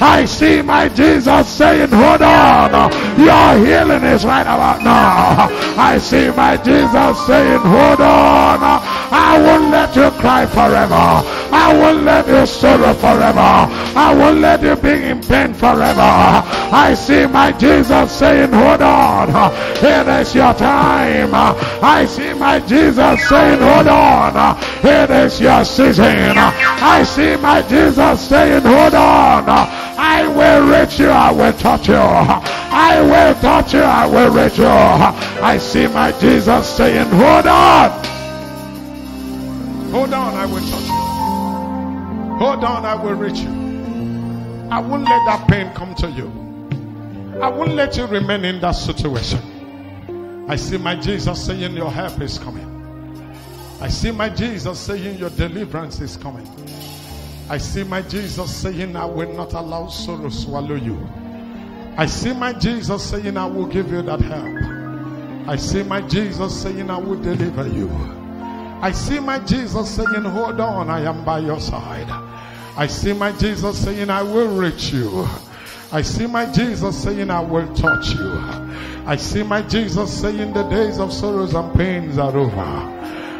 A: I see my Jesus saying, hold on, your healing is right about now. I see my Jesus saying, hold on, I won't let you cry forever. I won't let you sorrow forever. I won't let you be in pain forever. I see my Jesus saying, hold on, it is your time. I see my Jesus saying, hold on, it is your season. I see my Jesus saying, hold on, I will reach you, I will touch you. I will touch you, I will reach you. I see my Jesus saying, hold on. Hold on, I will touch you. Hold on, I will reach you. I won't let that pain come to you. I won't let you remain in that situation. I see my Jesus saying, your help is coming. I see my Jesus saying, your deliverance is coming. I see my Jesus saying, I will not allow sorrow to swallow you. I see my Jesus saying, I will give you that help. I see my Jesus saying, I will deliver you. I see my Jesus saying, hold on, I am by your side. I see my Jesus saying, I will reach you. I see my Jesus saying, I will touch you. I see my Jesus saying, the days of sorrows and pains are over.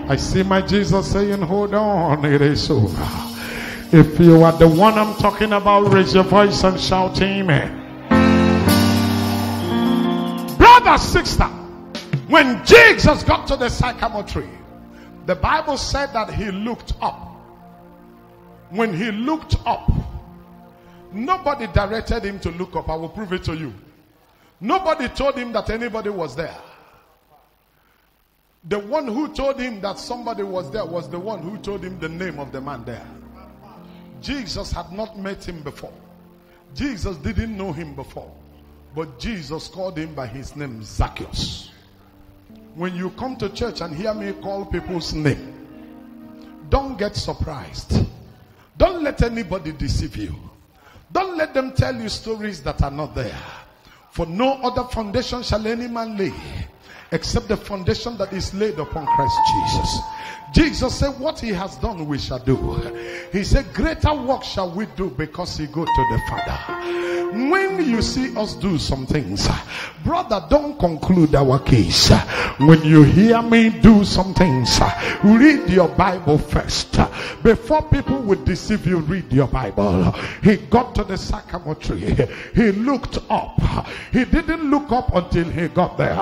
A: I see my Jesus saying, hold on, it is over. If you are the one I'm talking about, raise your voice and shout amen. Brother, sister, when Jesus got to the sycamore tree, the Bible said that he looked up. When he looked up, nobody directed him to look up. I will prove it to you. Nobody told him that anybody was there. The one who told him that somebody was there was the one who told him the name of the man there. Jesus had not met him before. Jesus didn't know him before. But Jesus called him by his name, Zacchaeus. When you come to church and hear me call people's name, don't get surprised. Don't let anybody deceive you. Don't let them tell you stories that are not there. For no other foundation shall any man lay except the foundation that is laid upon Christ Jesus. Jesus said, what he has done we shall do. He said, greater work shall we do because he go to the Father. When you see us do some things, brother, don't conclude our case. When you hear me do some things, read your Bible first. Before people would deceive you, read your Bible. He got to the sycamore tree. He looked up. He didn't look up until he got there.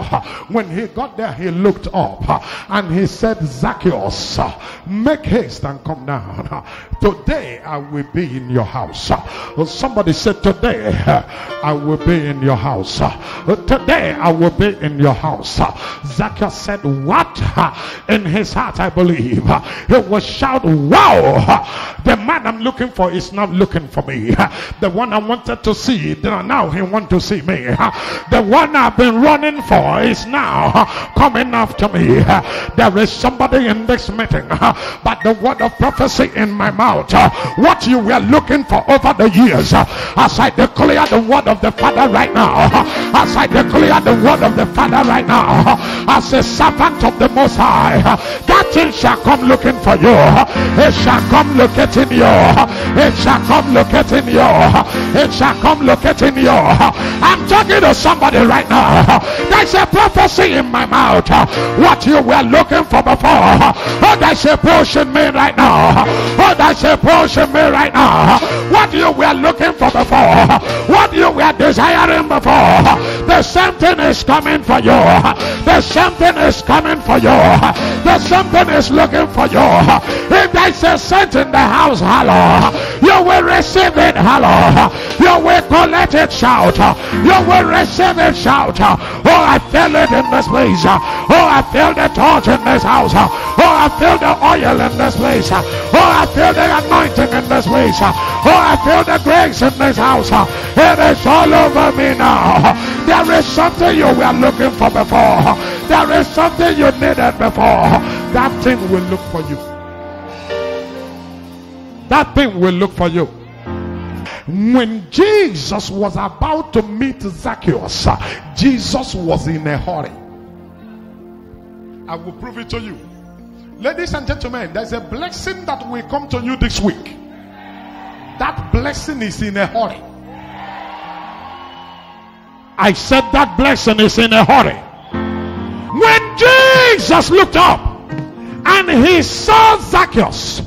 A: When he got there, he looked up and he said, Zacchaeus, make haste and come down. Today I will be in your house. Somebody said, today I will be in your house. Today I will be in your house. Zacchaeus said, what? In his heart, I believe he was shout, wow, the man I'm looking for is not looking for me. The one I wanted to see, now he wants to see me. The one I've been running for is now coming after me. There is somebody in this meeting, but the word of prophecy in my mouth, what you were looking for over the years, as I declare the word of the Father right now, as I declare the word of the Father right now, as a servant of the Most High, that thing shall come looking for you. It shall come locating you. It shall come locating you. It shall come locating you. I'm talking to somebody right now. There's a prophecy in my mouth. What you were looking for before, oh, there's a portion me right now. Oh, there's a portion me right now. What you were looking for before, what you were desiring before, the same thing is coming for you. The same thing is coming for you. The same thing is looking for you. If there's a saint in the house, hello, you will receive it, hello. You will collect it, shout. You will receive it, shout. Oh, I feel it in this place. Oh, I feel the torch in this house. Oh, I feel the oil in this place. Oh, I feel the anointing in this place. Oh, I feel the grace in this house. It is all over me now. There is something you were looking for before. There is something you needed before. That thing will look for you. That thing will look for you. When Jesus was about to meet Zacchaeus, Jesus was in a hurry. I will prove it to you. Ladies and gentlemen, there's a blessing that will come to you this week. That blessing is in a hurry. I said that blessing is in a hurry. When Jesus looked up and he saw Zacchaeus,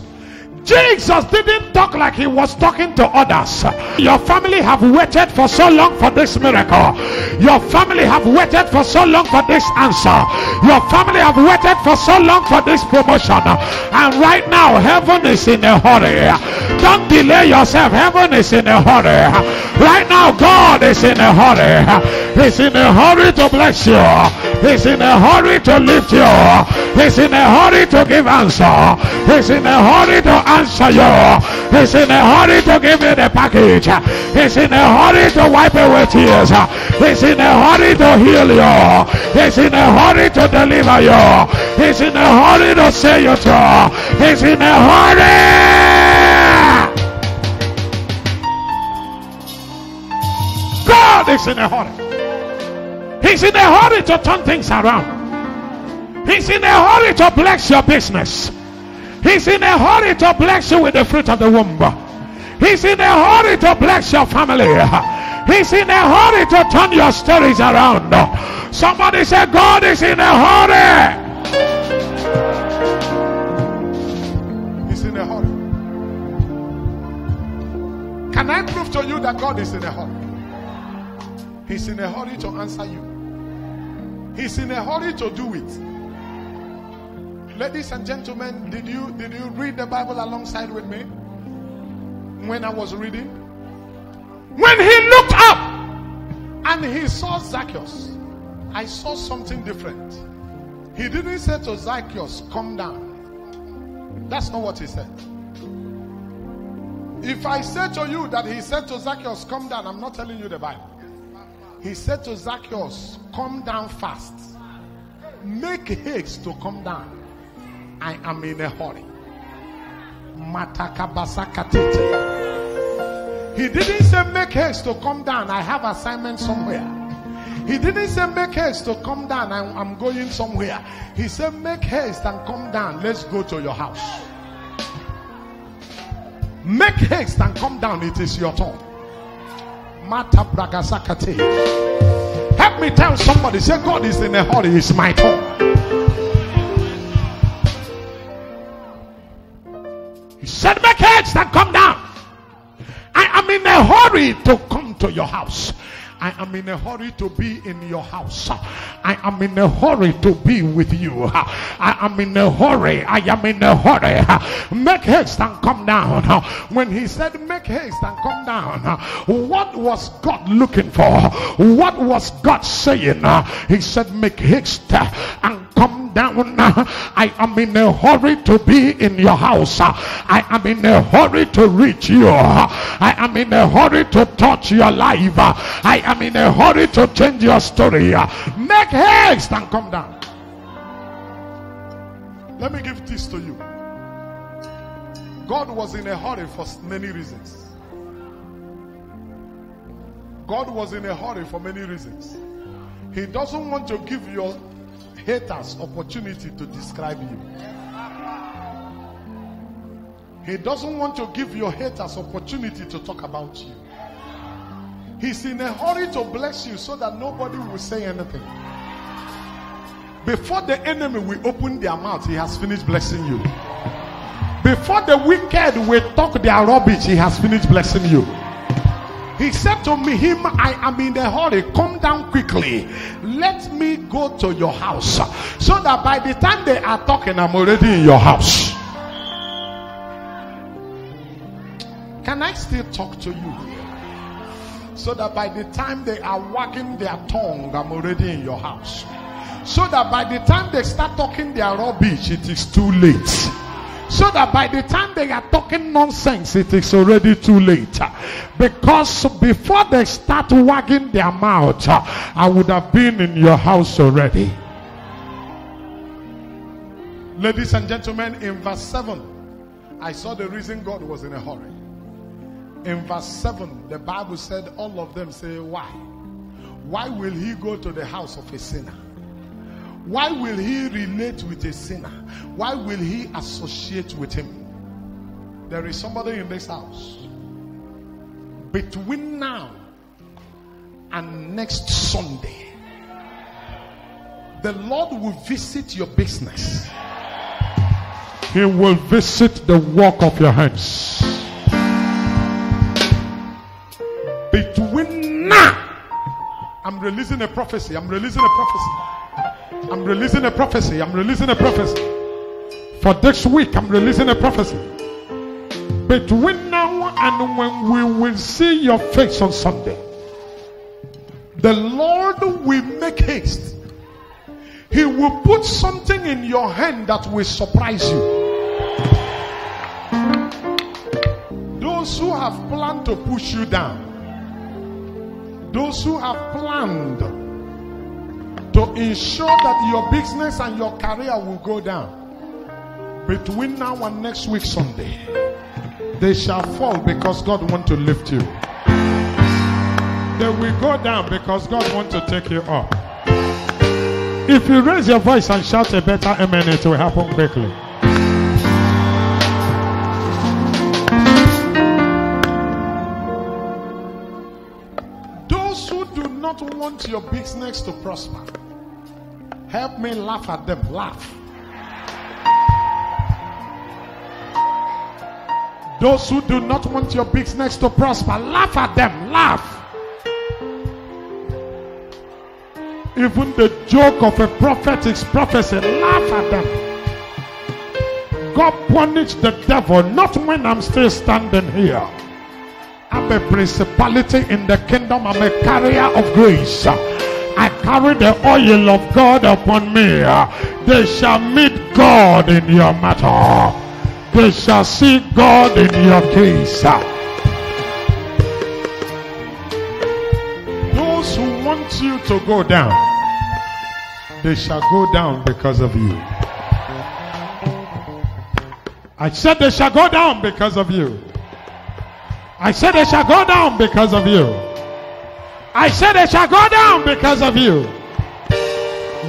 A: Jesus didn't talk like he was talking to others. Your family have waited for so long for this miracle. Your family have waited for so long for this answer. Your family have waited for so long for this promotion. And right now, heaven is in a hurry. Don't delay yourself. Heaven is in a hurry. Right now, God is in a hurry. He's in a hurry to bless you. He's in a hurry to lift you. He's in a hurry to give answer. He's in a hurry to answer you. He's in a hurry to give you the package. He's in a hurry to wipe away tears. He's in a hurry to heal you. He's in a hurry to deliver you. He's in a hurry to say you through. He's in a hurry. God God is in a hurry. He's in a hurry to turn things around. He's in a hurry to bless your business. He's in a hurry to bless you with the fruit of the womb. He's in a hurry to bless your family. He's in a hurry to turn your stories around. Somebody say, God is in a hurry. He's in a hurry. Can I prove to you that God is in a hurry? He's in a hurry to answer you. He's in a hurry to do it. Ladies and gentlemen, did you read the Bible alongside with me? When I was reading, when he looked up and he saw Zacchaeus, I saw something different. He didn't say to Zacchaeus, come down. That's not what he said. If I say to you that he said to Zacchaeus, come down, I'm not telling you the Bible. He said to Zacchaeus, come down fast. Make haste to come down. I am in a hurry. He didn't say make haste to come down. I have assignment somewhere. He didn't say make haste to come down. I'm going somewhere. He said make haste and come down. Let's go to your house. Make haste and come down. It is your turn. Help me tell somebody. Say God is in a hurry. It's my turn. He said make haste and come down. I am in a hurry to come to your house. I am in a hurry to be in your house. I am in a hurry to be with you. I am in a hurry. I am in a hurry. Make haste and come down. When he said make haste and come down, what was God looking for? What was God saying? He said make haste and come down. I am in a hurry to be in your house. I am in a hurry to reach you. I am in a hurry to touch your life. I am in a hurry to change your story. Make haste and come down. Let me give this to you. God was in a hurry for many reasons. God was in a hurry for many reasons. He doesn't want to give your haters opportunity to describe you. He doesn't want to give your haters opportunity to talk about you. He's in a hurry to bless you so that nobody will say anything. Before the enemy will open their mouth, he has finished blessing you. Before the wicked will talk their rubbish, he has finished blessing you. He said to me, I am in a hurry. Come down quickly. Let me go to your house. So that by the time they are talking, I'm already in your house. Can I still talk to you? So that by the time they are wagging their tongue, I'm already in your house. So that by the time they start talking their rubbish, it is too late. So that by the time they are talking nonsense, it is already too late. Because before they start wagging their mouth, I would have been in your house already. Ladies and gentlemen, in verse 7, I saw the reason God was in a hurry. In verse 7, the Bible said, all of them say, why? Why will he go to the house of a sinner? Why will he relate with a sinner? Why will he associate with him? There is somebody in this house. Between now and next Sunday, the Lord will visit your business. He will visit the work of your hands. Between now, I'm releasing a prophecy. I'm releasing a prophecy. I'm releasing a prophecy. I'm releasing a prophecy. For this week, I'm releasing a prophecy. Between now and when we will see your face on Sunday, the Lord will make haste. He will put something in your hand that will surprise you. Those who have planned to push you down, those who have planned to ensure that your business and your career will go down, between now and next week Sunday, they shall fall because God wants to lift you. They will go down because God wants to take you up. If you raise your voice and shout a better amen, it will happen quickly. Those who do not want your business to prosper, help me laugh at them. Laugh. Those who do not want your business to prosper, laugh at them. Laugh. Even the joke of a prophet is prophecy. Laugh at them. God punished the devil, not when I'm still standing here. I'm a principality in the kingdom. I'm a carrier of grace. I carry the oil of God upon me. They shall meet God in your matter. They shall see God in your case. Those who want you to go down, they shall go down because of you. I said they shall go down because of you. I said they shall go down because of you. I said they shall go down because of you.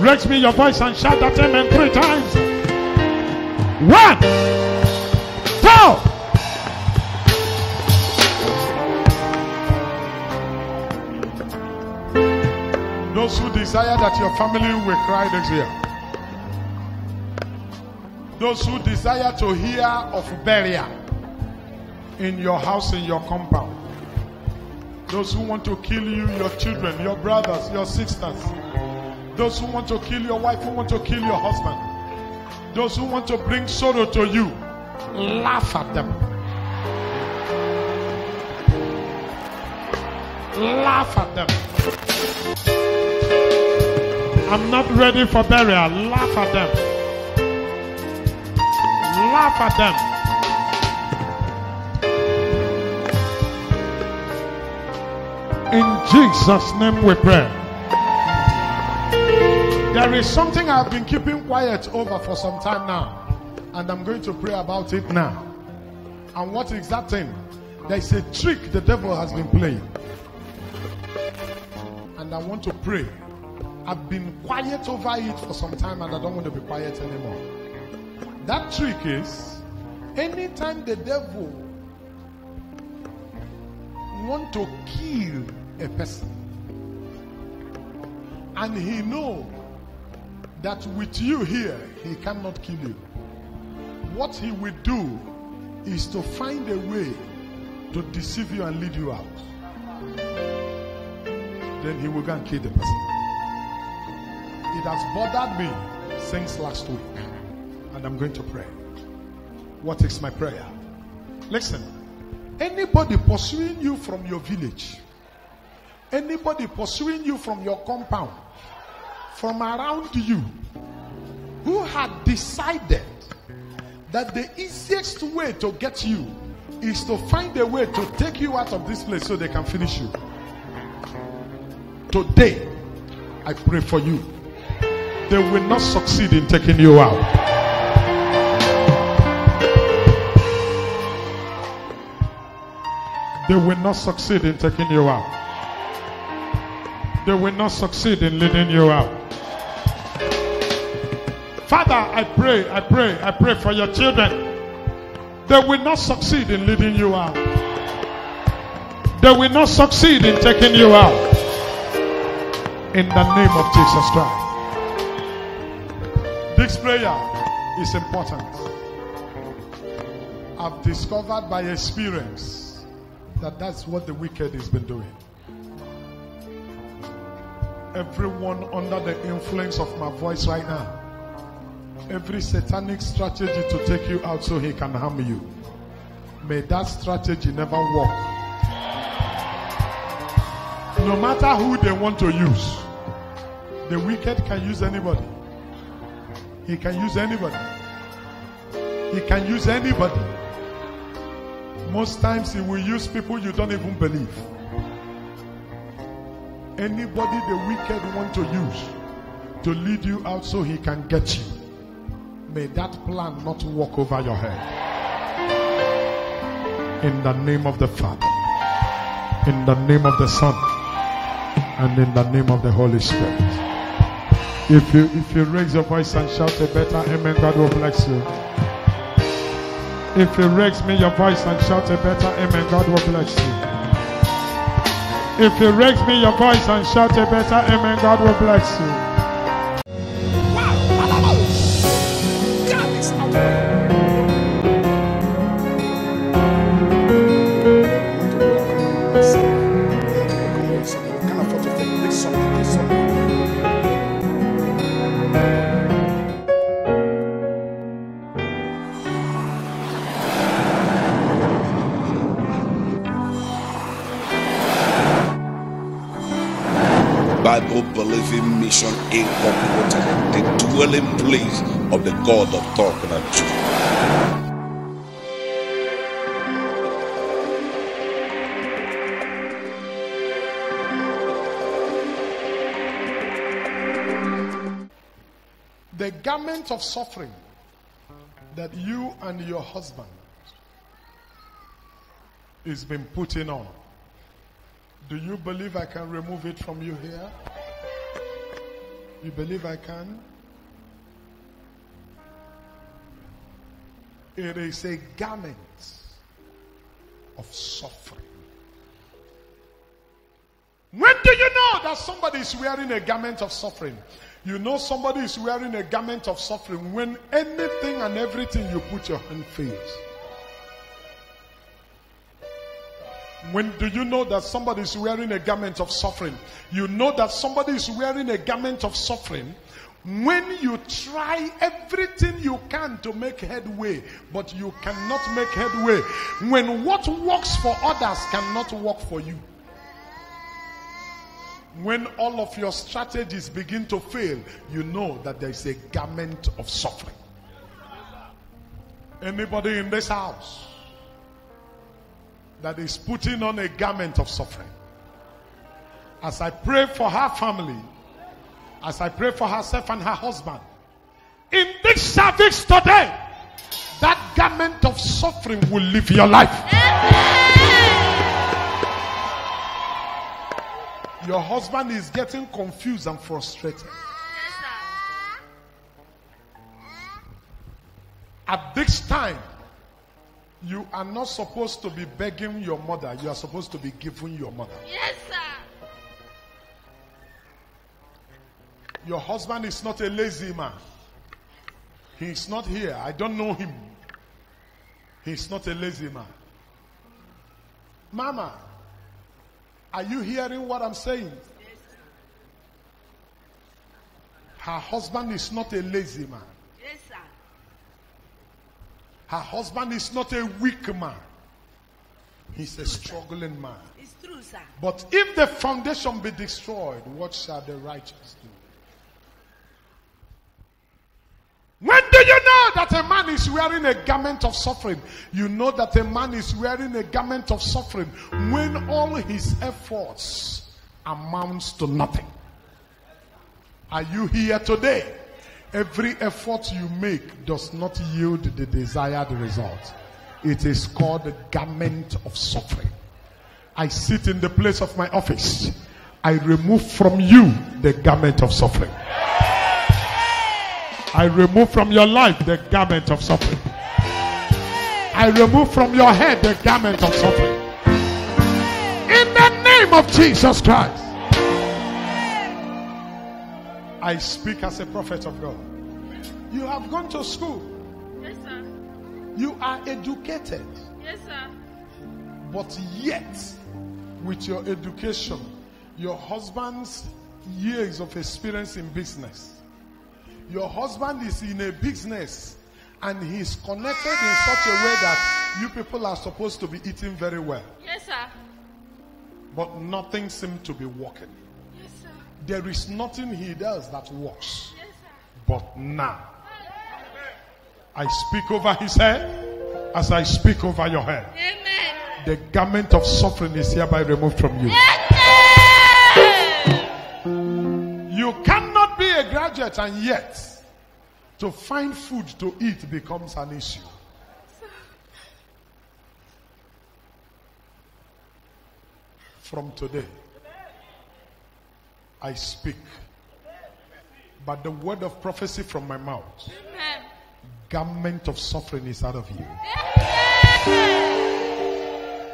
A: Raise me your voice and shout that amen 3 times. 1, 2. Those who desire that your family will cry this year. Those who desire to hear of burial in your house, in your compound. Those who want to kill you, your children, your brothers, your sisters. Those who want to kill your wife, who want to kill your husband. Those who want to bring sorrow to you, laugh at them. Laugh at them. I'm not ready for burial. Laugh at them. Laugh at them. In Jesus' name we pray. There is something I've been keeping quiet over for some time now, and I'm going to pray about it now. And what is that thing? There's a trick the devil has been playing, and I want to pray. I've been quiet over it for some time, and I don't want to be quiet anymore. That trick is, anytime the devil want to kill a person, and he know that with you here he cannot kill you, what he will do is to find a way to deceive you and lead you out. Then he will go and kill the person. It has bothered me since last week, and I'm going to pray. What is my prayer? Listen. Anybody pursuing you from your village, anybody pursuing you from your compound, from around you, who had decided that the easiest way to get you is to find a way to take you out of this place so they can finish you. Today, I pray for you. They will not succeed in taking you out. They will not succeed in taking you out. They will not succeed in leading you out. Father, I pray for your children. They will not succeed in leading you out. They will not succeed in taking you out. In the name of Jesus Christ. This prayer is important. I've discovered by experience that's what the wicked has been doing. Everyone under the influence of my voice right now, every satanic strategy to take you out so he can harm you, may that strategy never work. No matter who they want to use, the wicked can use anybody. He can use anybody. He can use anybody. Most times he will use people you don't even believe. Anybody the wicked want to use to lead you out so he can get you, may that plan not walk over your head. In the name of the Father, in the name of the Son, and in the name of the Holy Spirit. If you raise your voice and shout a better amen, God will bless you. If you raise me your voice and shout a better amen, God will bless you. If you raise me your voice and shout a better amen, God will bless you.
B: Bible-believing Mission Incorporated, the dwelling place of the God of Talknado.
A: The garment of suffering that you and your husband is been putting on. Do you believe I can remove it from you here? You believe I can? It is a garment of suffering. When do you know that somebody is wearing a garment of suffering? You know somebody is wearing a garment of suffering when anything and everything you put your hand fails. When do you know that somebody is wearing a garment of suffering? You know that somebody is wearing a garment of suffering when you try everything you can to make headway, but you cannot make headway. When what works for others cannot work for you. When all of your strategies begin to fail, you know that there is a garment of suffering. Anybody in this house that is putting on a garment of suffering? As I pray for her family, as I pray for herself and her husband, in this service today, that garment of suffering will leave your life. Your husband is getting confused and frustrated. At this time, you are not supposed to be begging your mother. You are supposed to be giving your mother.
C: Yes, sir.
A: Your husband is not a lazy man. He is not here. I don't know him. He is not a lazy man. Mama, are you hearing what I'm saying?
C: Yes, sir.
A: Her husband is not a lazy man.
C: Yes, sir.
A: Her husband is not a weak man. He's a struggling man.
C: It's true, sir.
A: But if the foundation be destroyed, what shall the righteous do? When do you know that a man is wearing a garment of suffering? You know that a man is wearing a garment of suffering when all his efforts amounts to nothing. Are you here today? Every effort you make does not yield the desired result. It is called the garment of suffering. I sit in the place of my office. I remove from you the garment of suffering. I remove from your life the garment of suffering. I remove from your head the garment of suffering. In the name of Jesus Christ. I speak as a prophet of God. You have gone to school.
C: Yes, sir.
A: You are educated.
C: Yes, sir.
A: But yet, with your education, your husband's years of experience in business, your husband is in a business and he's connected in such a way that you people are supposed to be eating very well.
C: Yes, sir.
A: But nothing seems to be working.
C: Yes, sir.
A: There is nothing he does that works.
C: Yes, sir.
A: But now, I speak over his head as I speak over your head.
C: Amen.
A: The garment of suffering is hereby removed from you. You cannot be a graduate and yet to find food to eat becomes an issue. From today, I speak. But the word of prophecy from my mouth,
C: Amen.
A: garment of suffering is out of you.
C: Amen.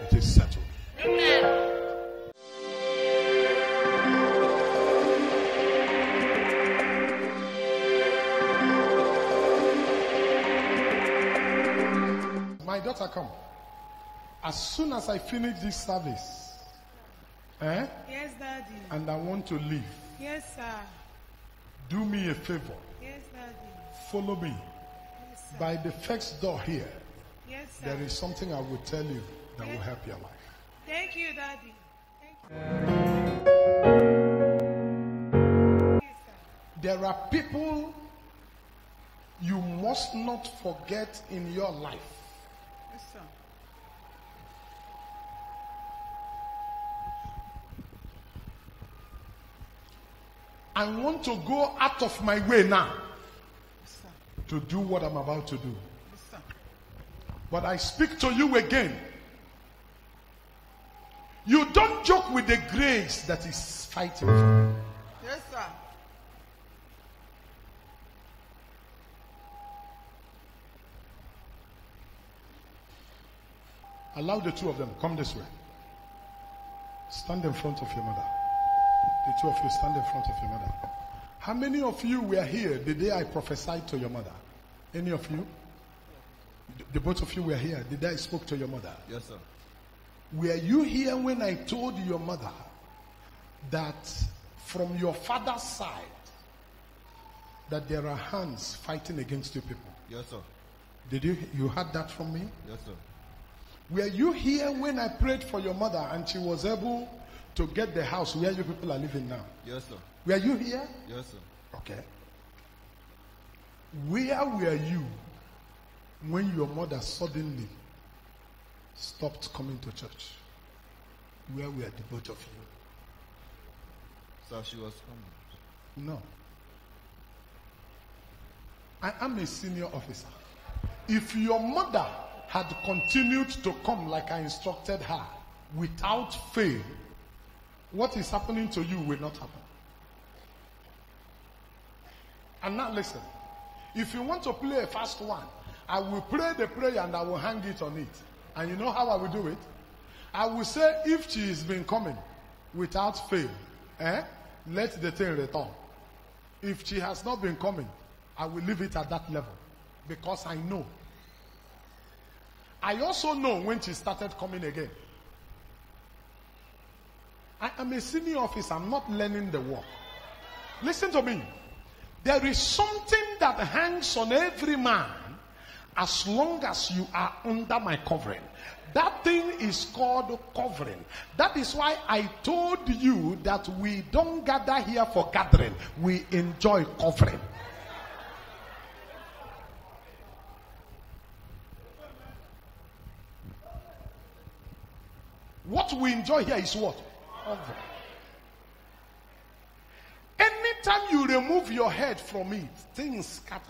A: It is settled.
C: Amen.
A: My daughter, come. As soon as I finish this service,
D: Yes, Daddy.
A: and I want to leave,
D: Yes, sir.
A: do me a favor.
D: Yes, Daddy.
A: Follow me.
D: Yes, sir.
A: By the first door here,
D: Yes, sir.
A: there is something I will tell you that will help your life.
D: Thank you, Daddy. Thank you. Yes, sir.
A: There are people you must not forget in your life.
D: Yes, sir.
A: I want to go out of my way now
D: Yes, sir.
A: to do what I'm about to do.
D: Yes, sir.
A: But I speak to you again. You don't joke with the grace that is fighting for you.
D: Yes, sir.
A: Allow the two of them. Come this way. Stand in front of your mother. The two of you stand in front of your mother. How many of you were here the day I prophesied to your mother? Any of you? The both of you were here the day I spoke to your mother.
E: Yes, sir.
A: Were you here when I told your mother that from your father's side that there are hands fighting against you people?
E: Yes, sir.
A: Did you heard that from me?
E: Yes, sir.
A: Were you here when I prayed for your mother and she was able to get the house where you people are living now?
E: Yes, sir.
A: Were you here?
E: Yes, sir.
A: Okay. Where were you when your mother suddenly stopped coming to church? Where were the both of you?
E: Sir, she was coming.
A: No. I am a senior officer. If your mother had continued to come like I instructed her without fail, what is happening to you will not happen. And now listen. If you want to play a fast one, I will pray the prayer and I will hang it on it. And you know how I will do it? I will say, if she has been coming without fail, let the thing return. If she has not been coming, I will leave it at that level. Because I know. I also know when she started coming again. I am a senior officer. I'm not learning the work. Listen to me. There is something that hangs on every man as long as you are under my covering. That thing is called covering. That is why I told you that we don't gather here for gathering. We enjoy covering. What we enjoy here is what? Covering. Anytime you remove your head from it, things scatter.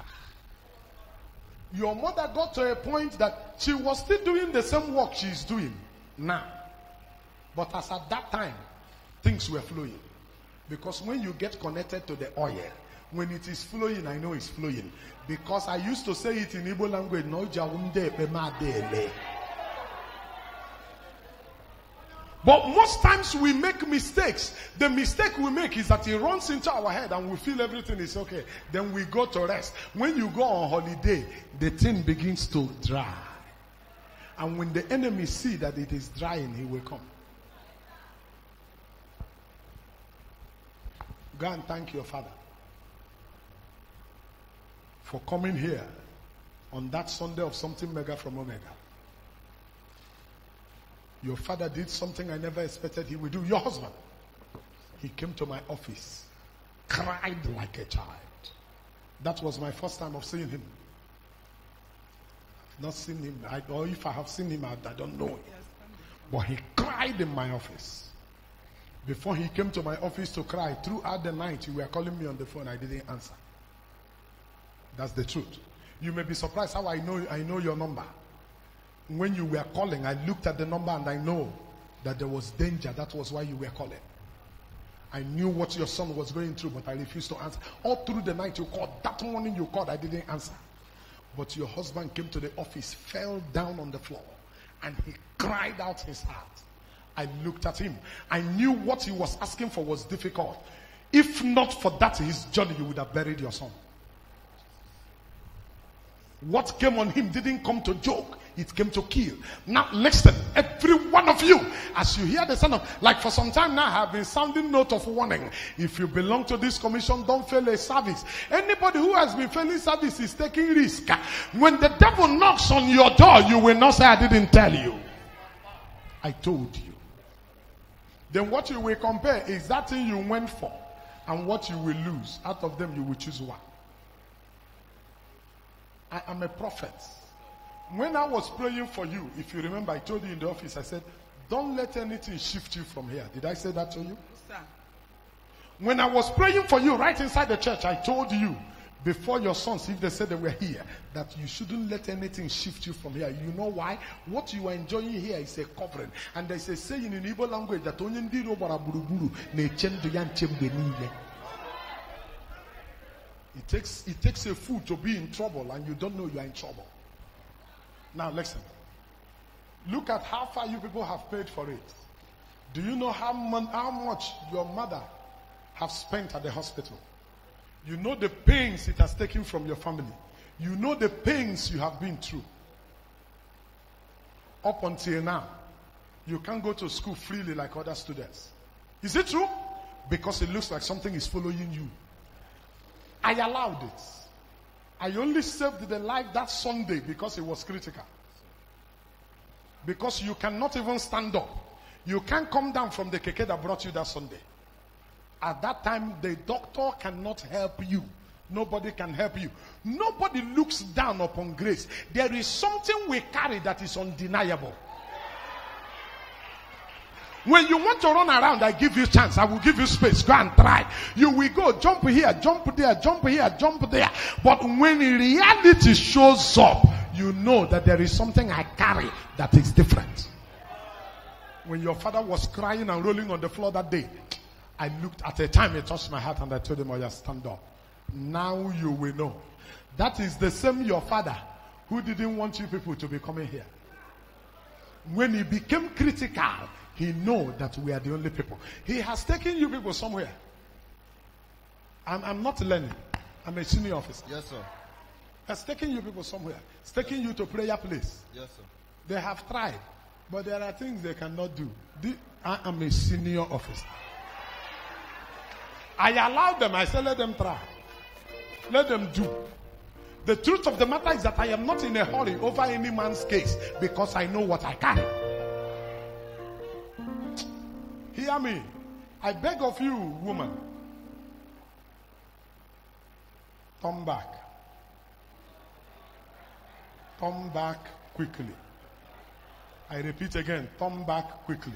A: Your mother got to a point that she was still doing the same work she's doing now. But as at that time, things were flowing. Because when you get connected to the oil, when it is flowing, I know it's flowing. Because I used to say it in Igbo language, no jaunde pemadele. But most times we make mistakes. The mistake we make is that it runs into our head and we feel everything is okay. Then we go to rest. When you go on holiday, the thing begins to dry. And when the enemy see that it is drying, he will come. Go and thank your father for coming here on that Sunday of something mega from Omega. Your father did something I never expected he would do. Your husband, he came to my office, cried like a child. That was my first time of seeing him. I've not seen him, or if I have seen him, I don't know him. But he cried in my office. Before he came to my office to cry, throughout the night, you were calling me on the phone, I didn't answer. That's the truth. You may be surprised how I know your number. When you were calling, I looked at the number and I know that there was danger. That was why you were calling. I knew what your son was going through, but I refused to answer. All through the night you called. That morning you called, I didn't answer. But your husband came to the office, fell down on the floor, and he cried out his heart. I looked at him. I knew what he was asking for was difficult. If not for that, his journey, you would have buried your son. What came on him didn't come to joke. It came to kill. Now listen, every one of you, as you hear the sound of, like for some time now, I have been sounding note of warning. If you belong to this commission, don't fail a service. Anybody who has been failing service is taking risk. When the devil knocks on your door, you will not say, I didn't tell you. I told you. Then what you will compare is that thing you went for and what you will lose. Out of them, you will choose one. I am a prophet. When I was praying for you, if you remember, I told you in the office, I said, don't let anything shift you from here. Did I say that to you?
D: Sir.
A: When I was praying for you right inside the church, I told you, before your sons, if they said they were here, that you shouldn't let anything shift you from here. You know why? What you are enjoying here is a covering. And there's a saying in Igbo language that onye ndị iro gbara gburugburu na-eche ndụ ya nche mgbe niile. It takes a fool to be in trouble and you don't know you are in trouble. Now listen. Look at how far you people have paid for it. Do you know how much your mother have spent at the hospital? You know the pains it has taken from your family. You know the pains you have been through. Up until now, you can't go to school freely like other students. Is it true? Because it looks like something is following you. I allowed it. I only saved the life that Sunday because it was critical. Because you cannot even stand up. You can't come down from the keke that brought you that Sunday. At that time, the doctor cannot help you. Nobody can help you. Nobody looks down upon grace. There is something we carry that is undeniable. When you want to run around, I give you chance. I will give you space. Go and try. You will go, jump here, jump there, jump here, jump there. But when reality shows up, you know that there is something I carry that is different. When your father was crying and rolling on the floor that day, I looked at a time, it touched my heart, and I told him, oh yeah, stand up. Now you will know. That is the same your father who didn't want you people to be coming here. When he became critical, he knows that we are the only people. He has taken you people somewhere. I'm not learning. I'm a senior officer.
E: Yes, sir.
A: Has taken you people somewhere. It's taking you to prayer place.
E: Yes, sir.
A: They have tried, but there are things they cannot do. I am a senior officer. I allowed them. I said, let them try. Let them do. The truth of the matter is that I am not in a hurry over any man's case because I know what I carry. Hear me. I beg of you, woman. Come back. Come back quickly. I repeat again, come back quickly.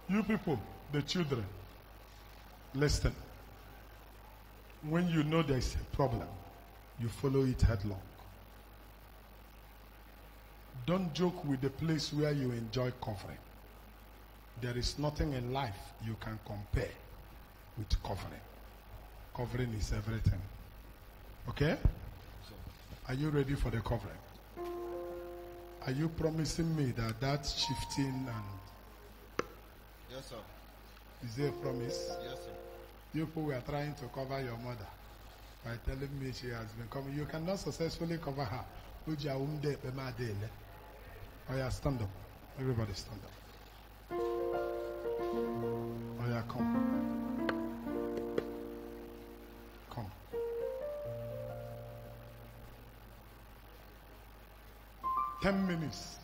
A: You people, the children, listen. When you know there is a problem, you follow it headlong. Don't joke with the place where you enjoy covering. There is nothing in life you can compare with covering. Covering is everything. Okay? Are you ready for the covering? Are you promising me that shifting and...
E: Yes, sir.
A: Is there a promise?
E: Yes, sir.
A: You people were trying to cover your mother by telling me she has been coming. You cannot successfully cover her. Oh yeah, stand up. Everybody stand up. Oh yeah, come. Come. "10 minutes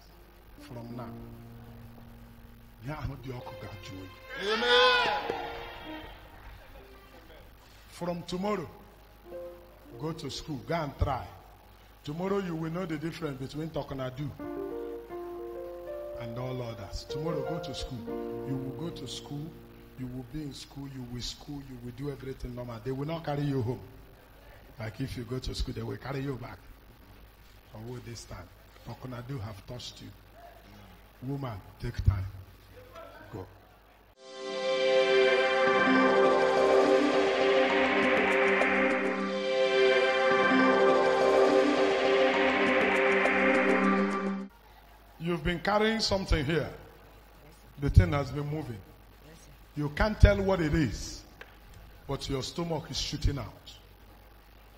A: from now."
E: Amen.
A: From tomorrow, go to school. Go and try. Tomorrow you will know the difference between Talknado and all others. Tomorrow go to school. You will go to school. You will be in school. You will do everything normal. They will not carry you home. Like if you go to school, they will carry you back. Or will this time? Talknado have touched you. Woman, take time. Go. You've been carrying something here. The thing has been moving. You can't tell what it is, but your stomach is shooting out.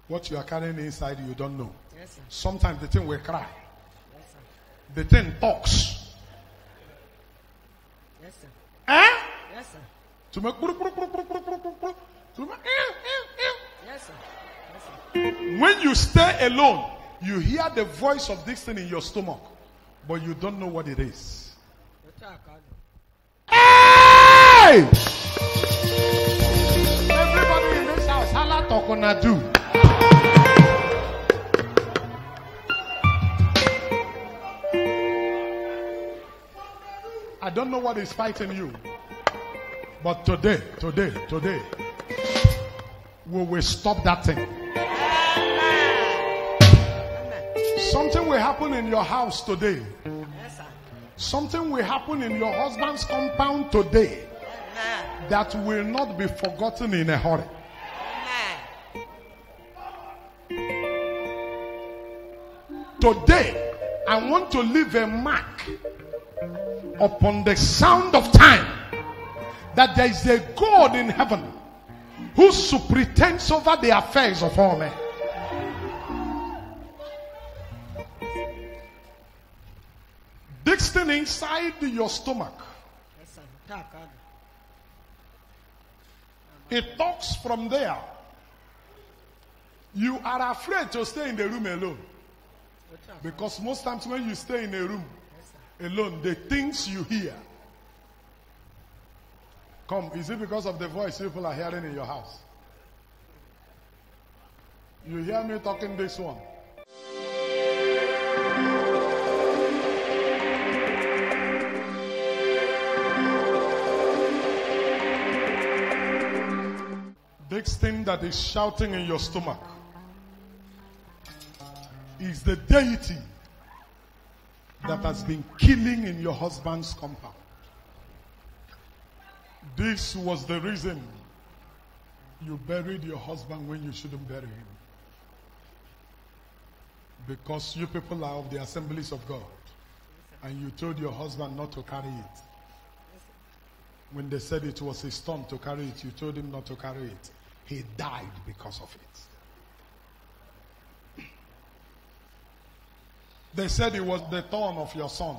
A: What you are carrying inside, you don't know.
D: Yes, sir.
A: Sometimes the thing will cry.
D: Yes, sir.
A: The thing talks.
D: Yes, sir.
A: Eh?
D: Yes, sir.
A: To make to make
D: Yes, sir. Yes, sir.
A: when you stay alone, you hear the voice of this thing in your stomach, but you don't know what it is. Hey! Everybody in this house, holla Talknado. I don't know what is fighting you, but today, we will stop that thing. Something will happen in your house today.
D: Yes, sir.
A: Something will happen in your husband's compound today
D: Amen.
A: that will not be forgotten in a hurry.
D: Amen.
A: Today, I want to leave a mark upon the sound of time that there is a God in heaven who superintends over the affairs of all men. This thing inside your stomach,
D: Yes, sir. Talknado.
A: it talks from there. You are afraid to stay in the room alone. Because most times when you stay in a room alone, the things you hear. Come, is it because of the voice people are hearing in your house? You hear me talking this one? This thing that is shouting in your stomach is the deity that has been killing in your husband's compound. This was the reason you buried your husband when you shouldn't bury him. Because you people are of the assemblies of God. And you told your husband not to carry it. When they said it was his turn to carry it, you told him not to carry it. He died because of it. They said it was the turn of your son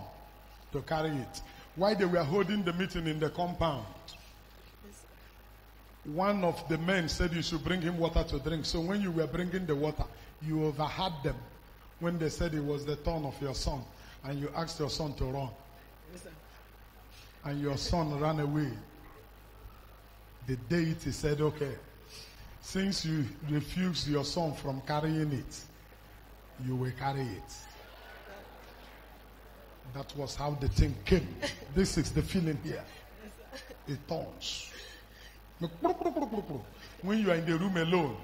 A: to carry it. While they were holding the meeting in the compound, one of the men said you should bring him water to drink. So when you were bringing the water, you overheard them when they said it was the turn of your son. And you asked your son to run. And your son ran away. The deity said, okay, since you refused your son from carrying it, you will carry it. That was how the thing came. This is the feeling here. It turns. When you are in the room alone,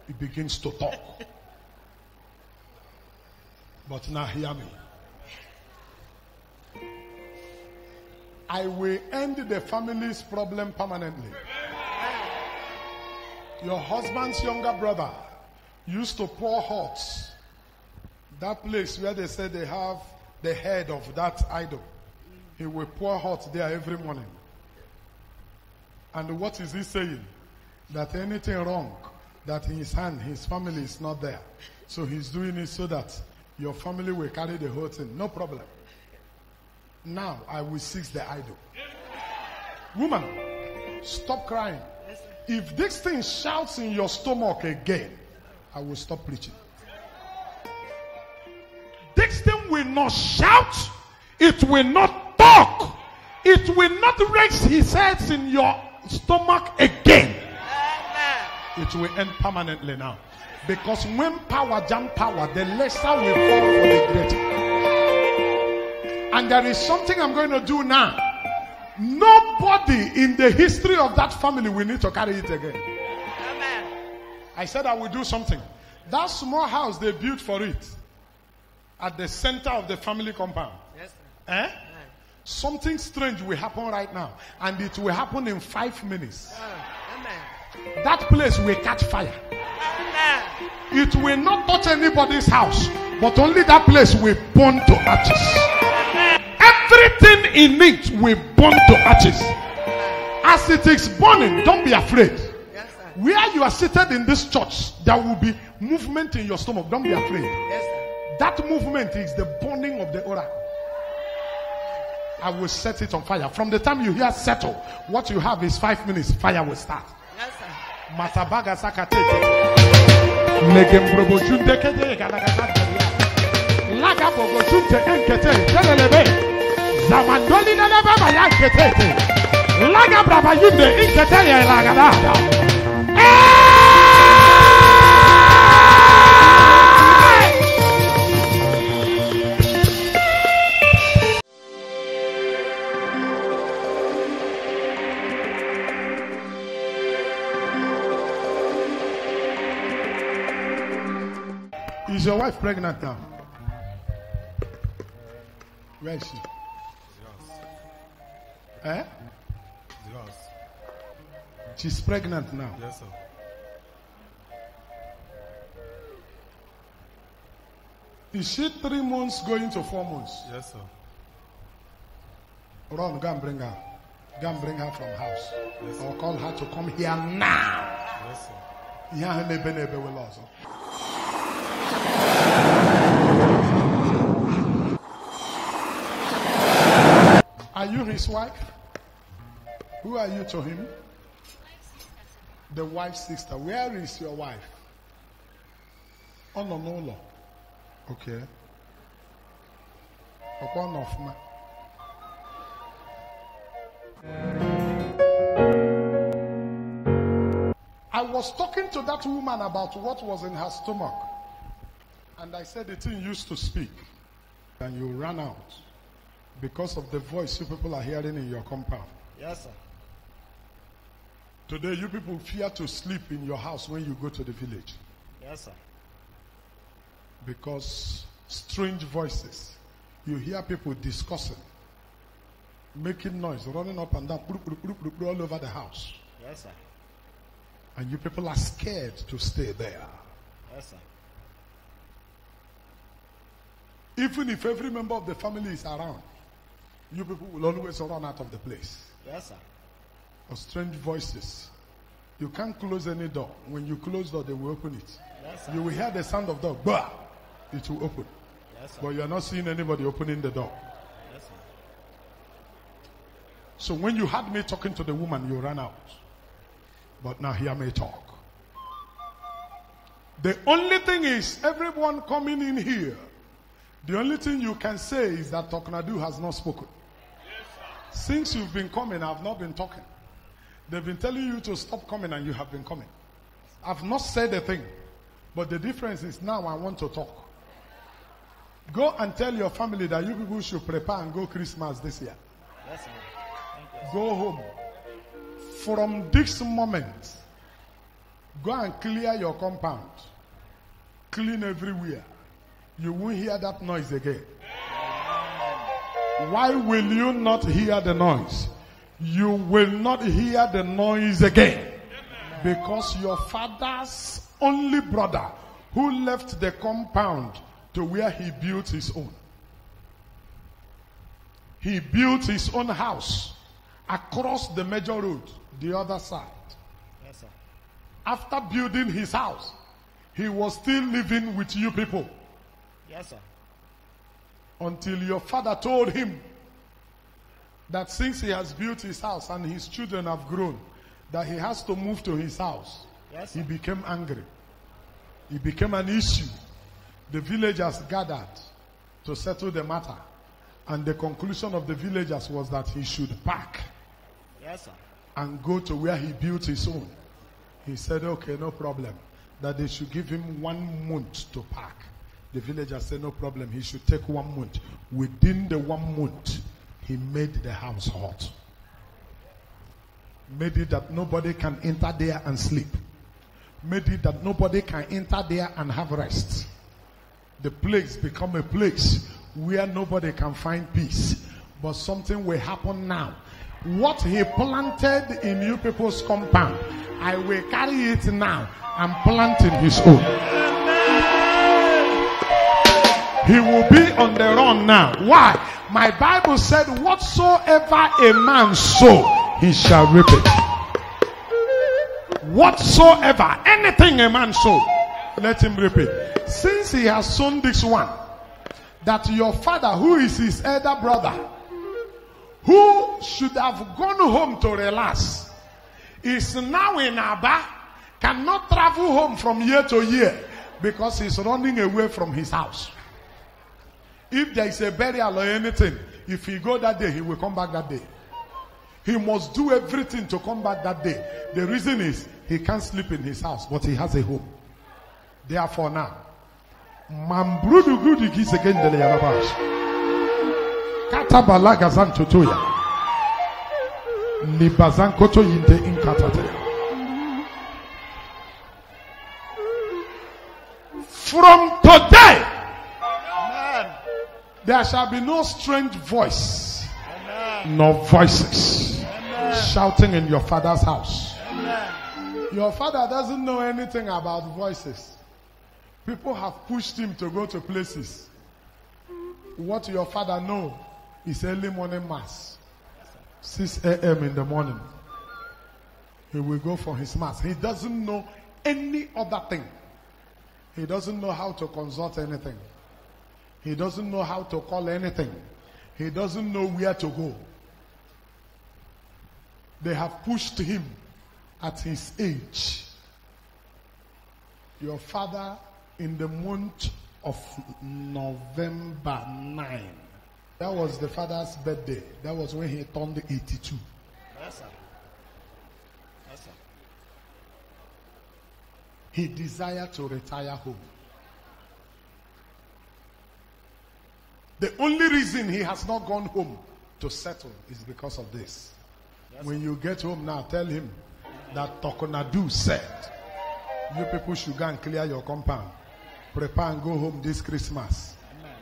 A: it begins to talk. But now hear me. I will end the family's problem permanently. Your husband's younger brother used to pour hots. That place where they said they have the head of that idol. He will pour hot there every morning. And what is he saying? That anything wrong, that in his hand, his family is not there. So he's doing it so that your family will carry the whole thing. No problem. Now I will seize the idol. Woman, stop crying. If this thing shouts in your stomach again, I will stop preaching. This thing will not shout. It will not talk. It will not raise his head in your stomach again. It will end permanently now. Because when power jam power, the lesser will fall for the greater. And there is something I'm going to do now. Nobody in the history of that family will need to carry it again.
D: Amen.
A: I said I will do something. That small house they built for it at the center of the family compound.
D: Yes, sir.
A: Eh? Something strange will happen right now, and it will happen in 5 minutes.
D: Amen.
A: That place will catch fire.
D: Amen.
A: It will not touch anybody's house, but only that place will burn to ashes. Everything in it will burn to ashes. As it is burning, don't be afraid.
D: Yes, sir.
A: Where you are seated in this church, there will be movement in your stomach. Don't be afraid.
D: Yes, sir.
A: That movement is the burning of the oracle. I will set it on fire. From the time you hear settle, what you have is 5 minutes. Fire will start.
D: Yes, sir.
A: Matabaga sakatete. Legembrobo junte kete galagata. Laga bogo junte enkete. Telelebe. Zamandoli na leba baya kete. Laga brava yunde inkete ya lagada. Is your wife pregnant now? Where is she? Eh? She's pregnant now.
E: Yes, sir.
A: Is she 3 months going to 4 months?
E: Yes, sir.
A: Run, go and bring her. Go and bring her from house.
E: Yes, sir.
A: Or call her to come here now.
E: Yes, sir.
A: Yeah, nebe will also. Are you his wife? Who are you to him? The wife's sister. Where is your wife? Oh, no. Okay. Upon of ma. I was talking to that woman about what was in her stomach. And I said the thing used to speak. And you ran out because of the voice you people are hearing in your compound.
D: Yes, sir.
A: Today, you people fear to sleep in your house when you go to the village.
D: Yes, sir.
A: Because strange voices. You hear people discussing, making noise, running up and down, all over the house.
D: Yes, sir.
A: And you people are scared to stay there.
D: Yes, sir.
A: Even if every member of the family is around, you people will always run out of the place.
D: Yes, sir.
A: Or strange voices. You can't close any door. When you close the door, they will open it.
D: Yes, sir.
A: You will hear the sound of the door. Bah! It will open.
D: Yes, sir.
A: But you are not seeing anybody opening the door.
D: Yes, sir.
A: So when you had me talking to the woman, you ran out. But now hear me talk. The only thing is, everyone coming in here, the only thing you can say is that Talknado has not spoken. Since you've been coming, I've not been talking. They've been telling you to stop coming and you have been coming. I've not said a thing. But the difference is now I want to talk. Go and tell your family that you people should prepare and go Christmas this year.
D: Yes, sir. Thank you.
A: Go home. From this moment, go and clear your compound. Clean everywhere. You won't hear that noise again. Why will you not hear the noise? You will not hear the noise again. Because your father's only brother who left the compound to where he built his own. He built his own house across the major road, the other side.
D: Yes, sir.
A: After building his house, he was still living with you people.
D: Yes, sir.
A: Until your father told him that since he has built his house and his children have grown, that he has to move to his house.
D: Yes,
A: He
D: sir.
A: became angry. It became an issue. The villagers gathered to settle the matter. And the conclusion of the villagers was that he should pack
D: Yes, sir.
A: and go to where he built his own. He said, okay, no problem. That they should give him 1 month to pack. The villagers said, no problem. He should take 1 month. Within the 1 month, he made the house hot. Made it that nobody can enter there and sleep. Made it that nobody can enter there and have rest. The place become a place where nobody can find peace. But something will happen now. What he planted in you people's compound, I will carry it now and plant in his own. He will be on the run now. Why? My Bible said, whatsoever a man sow, he shall reap it. Whatsoever, anything a man sow, let him reap it. Since he has sown this one, that your father, who is his elder brother, who should have gone home to relax, is now in Aba, cannot travel home from year to year because he's running away from his house. If there is a burial or anything, if he go that day, he will come back that day. He must do everything to come back that day. The reason is he can't sleep in his house, but he has a home. Therefore now, Mambrudu Gudi Gis again the Yalabash. Katabalaga Zantotoya. Libazankoto Yinde in Katate. From today, there shall be no strange voice, nor voices shouting in your father's house. Your father doesn't know anything about voices. People have pushed him to go to places. What your father knows is early morning mass. 6 a.m. in the morning. He will go for his mass. He doesn't know any other thing. He doesn't know how to consult anything. He doesn't know how to call anything. He doesn't know where to go. They have pushed him at his age. Your father, in the month of November 9, that was the father's birthday. That was when he turned 82.
D: Yes, sir. Yes, sir.
A: He desired to retire home. The only reason he has not gone home to settle is because of this. Yes, when you get home now, tell him that Talknado said, you people should go and clear your compound. Prepare and go home this Christmas. Amen.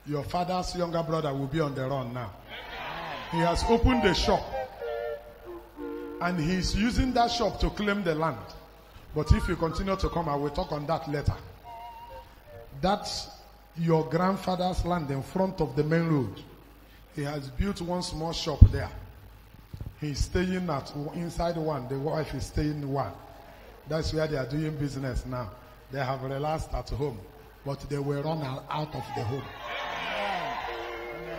A: Your father's younger brother will be on the run now. Amen. He has opened a shop. And he's using that shop to claim the land. But if you continue to come, I will talk on that later. That's your grandfather's land in front of the main road. He has built one small shop there. He's staying at inside one. The wife is staying in one. That's where they are doing business now. They have relaxed at home, but they will run out of the home.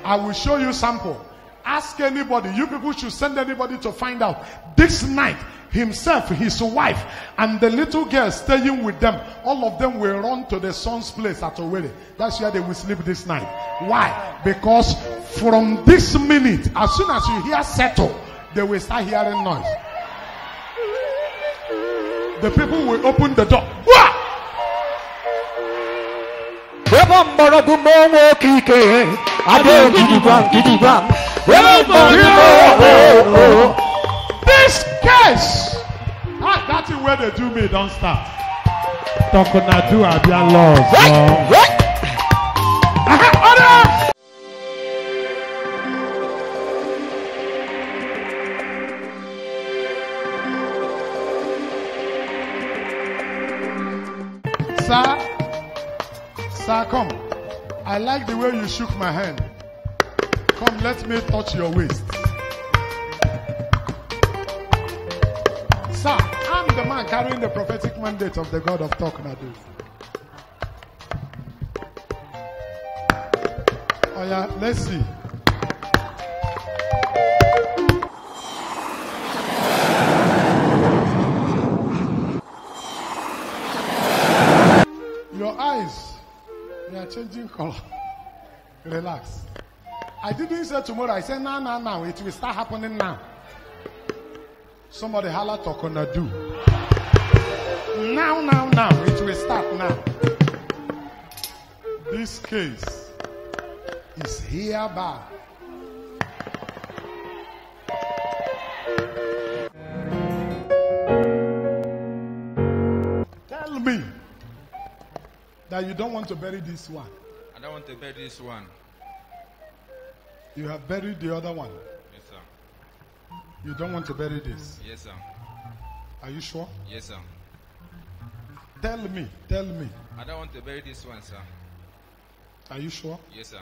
A: I will show you sample. Ask anybody. You people should send anybody to find out. This night, himself, his wife, and the little girl staying with them, all of them will run to the son's place at Owerri. That's where they will sleep this night. Why? Because from this minute, as soon as you hear settle, they will start hearing noise. The people will open the door. This case, that's where they do me, don't start. Talknado ABIA laws. Order! Sir, come. I like the way you shook my hand. Come, let me touch your waist. Sir, I'm the man carrying the prophetic mandate of the God of Talknado. Oh yeah, let's see. Your eyes, they are changing color. Relax. I didn't say tomorrow. I said now. It will start happening now. Somebody holla Talknado. Now. It will start now. This case is hereby. Tell me that you don't want to bury this one.
E: I don't want to bury this one.
A: You have buried the other one.
E: Yes, sir.
A: You don't want to bury this.
E: Yes, sir.
A: Are you sure?
E: Yes, sir.
A: Tell me. Tell me.
E: I don't want to bury this one, sir.
A: Are you sure?
E: Yes, sir.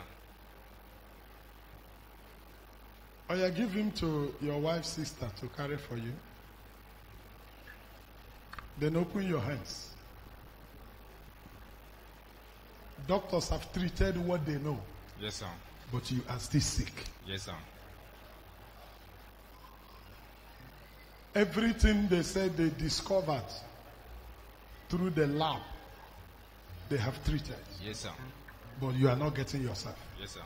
A: Or you give him to your wife's sister to carry for you. Then open your hands. Doctors have treated what they know.
E: Yes, sir.
A: But you are still sick.
E: Yes, sir.
A: Everything they said they discovered through the lab, they have treated.
E: Yes, sir.
A: But you are not getting yourself.
E: Yes, sir.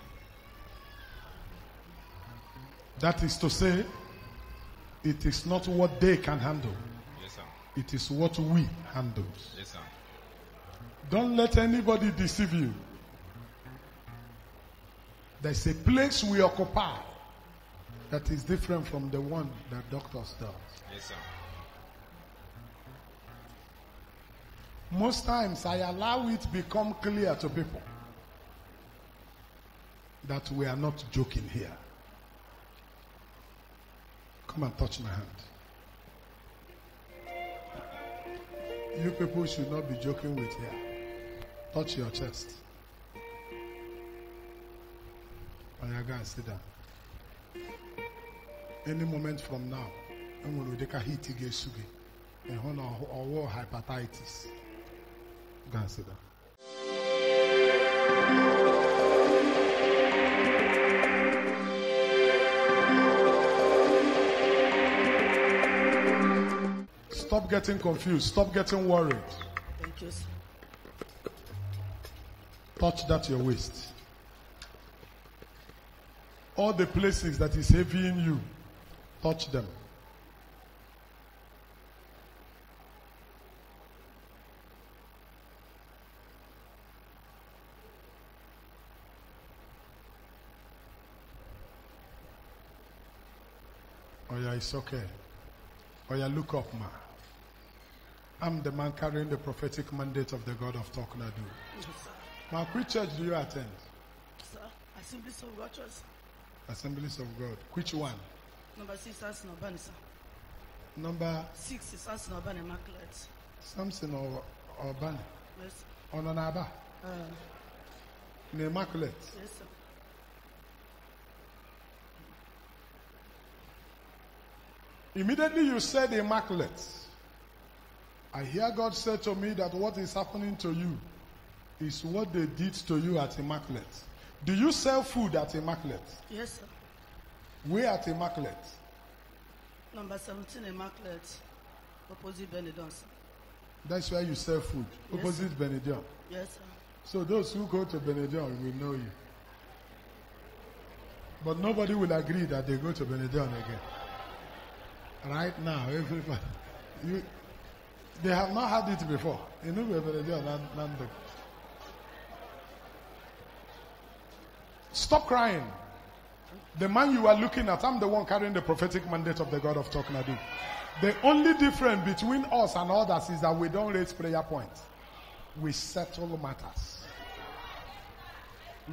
A: That is to say, it is not what they can handle.
E: Yes, sir.
A: It is what we handle.
E: Yes, sir.
A: Don't let anybody deceive you. There's a place we occupy that is different from the one that doctors do.
E: Yes, sir.
A: Most times I allow it become clear to people that we are not joking here. Come and touch my hand. You people should not be joking with here. Touch your chest. Oh, yeah, guys, sit down. Any moment from now, I'm going to take a hit against Sugi. And or hepatitis. Go and sit down. Stop getting confused. Stop getting worried.
D: Thank you, sir.
A: Touch that your waist. All the places that is heavy in you, touch them. Oh yeah, it's okay. Oh yeah, look up, ma. I'm the man carrying the prophetic mandate of the God of Talknado.
D: Yes, sir.
A: Ma, which church do you attend?
D: Sir, Assemblies of God Church.
A: Assemblies of God. Which one?
D: Number 6, Samson Urbani, sir.
A: Number
D: 6 is Samson Urbani, Immaculate.
A: Samson or Urbani?
D: Yes, sir.
A: Ononaba? In Immaculate?
D: Yes, sir.
A: Immediately you said Immaculate. I hear God say to me that what is happening to you is what they did to you at Immaculate. Do you sell food at Immaculate?
D: Yes, sir.
A: Where at Immaculate?
D: Number 17, Immaculate. Opposite Benedon, sir.
A: That's where you sell food.
D: Yes,
A: Opposite Benedion.
D: Yes, sir.
A: So those who go to Benedion will know you. But nobody will agree that they go to Benedion again. Right now, everybody. They have not had it before. You know where Benedion. Stop crying. The man you are looking at, I'm the one carrying the prophetic mandate of the God of Talknado. The only difference between us and others is that we don't raise prayer points. We settle matters.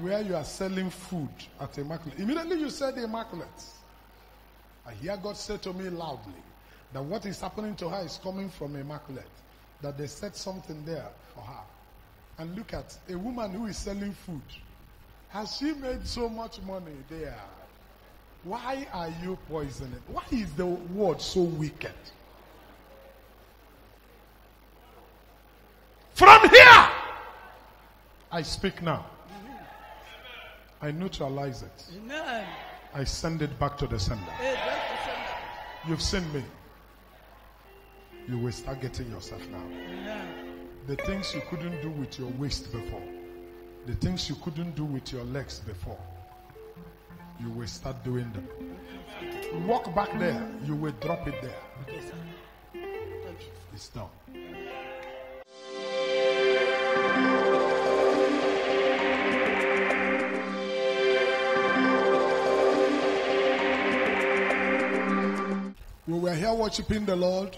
A: Where you are selling food at Immaculate. Immediately you said Immaculate. I hear God say to me loudly that what is happening to her is coming from Immaculate. That they set something there for her. And look at a woman who is selling food. Has she made so much money there? Why are you poisoning? Why is the word so wicked? From here, I speak now. I neutralize it.
D: Amen.
A: I send it back to the sender.
D: Hey, back to sender.
A: You've seen me. You will start getting yourself now.
D: Amen.
A: The things you couldn't do with your waist before. The things you couldn't do with your legs before. You will start doing them. Walk back there. You will drop it there.
D: Yes, sir. Thank you.
A: It's done. We were here worshiping the Lord,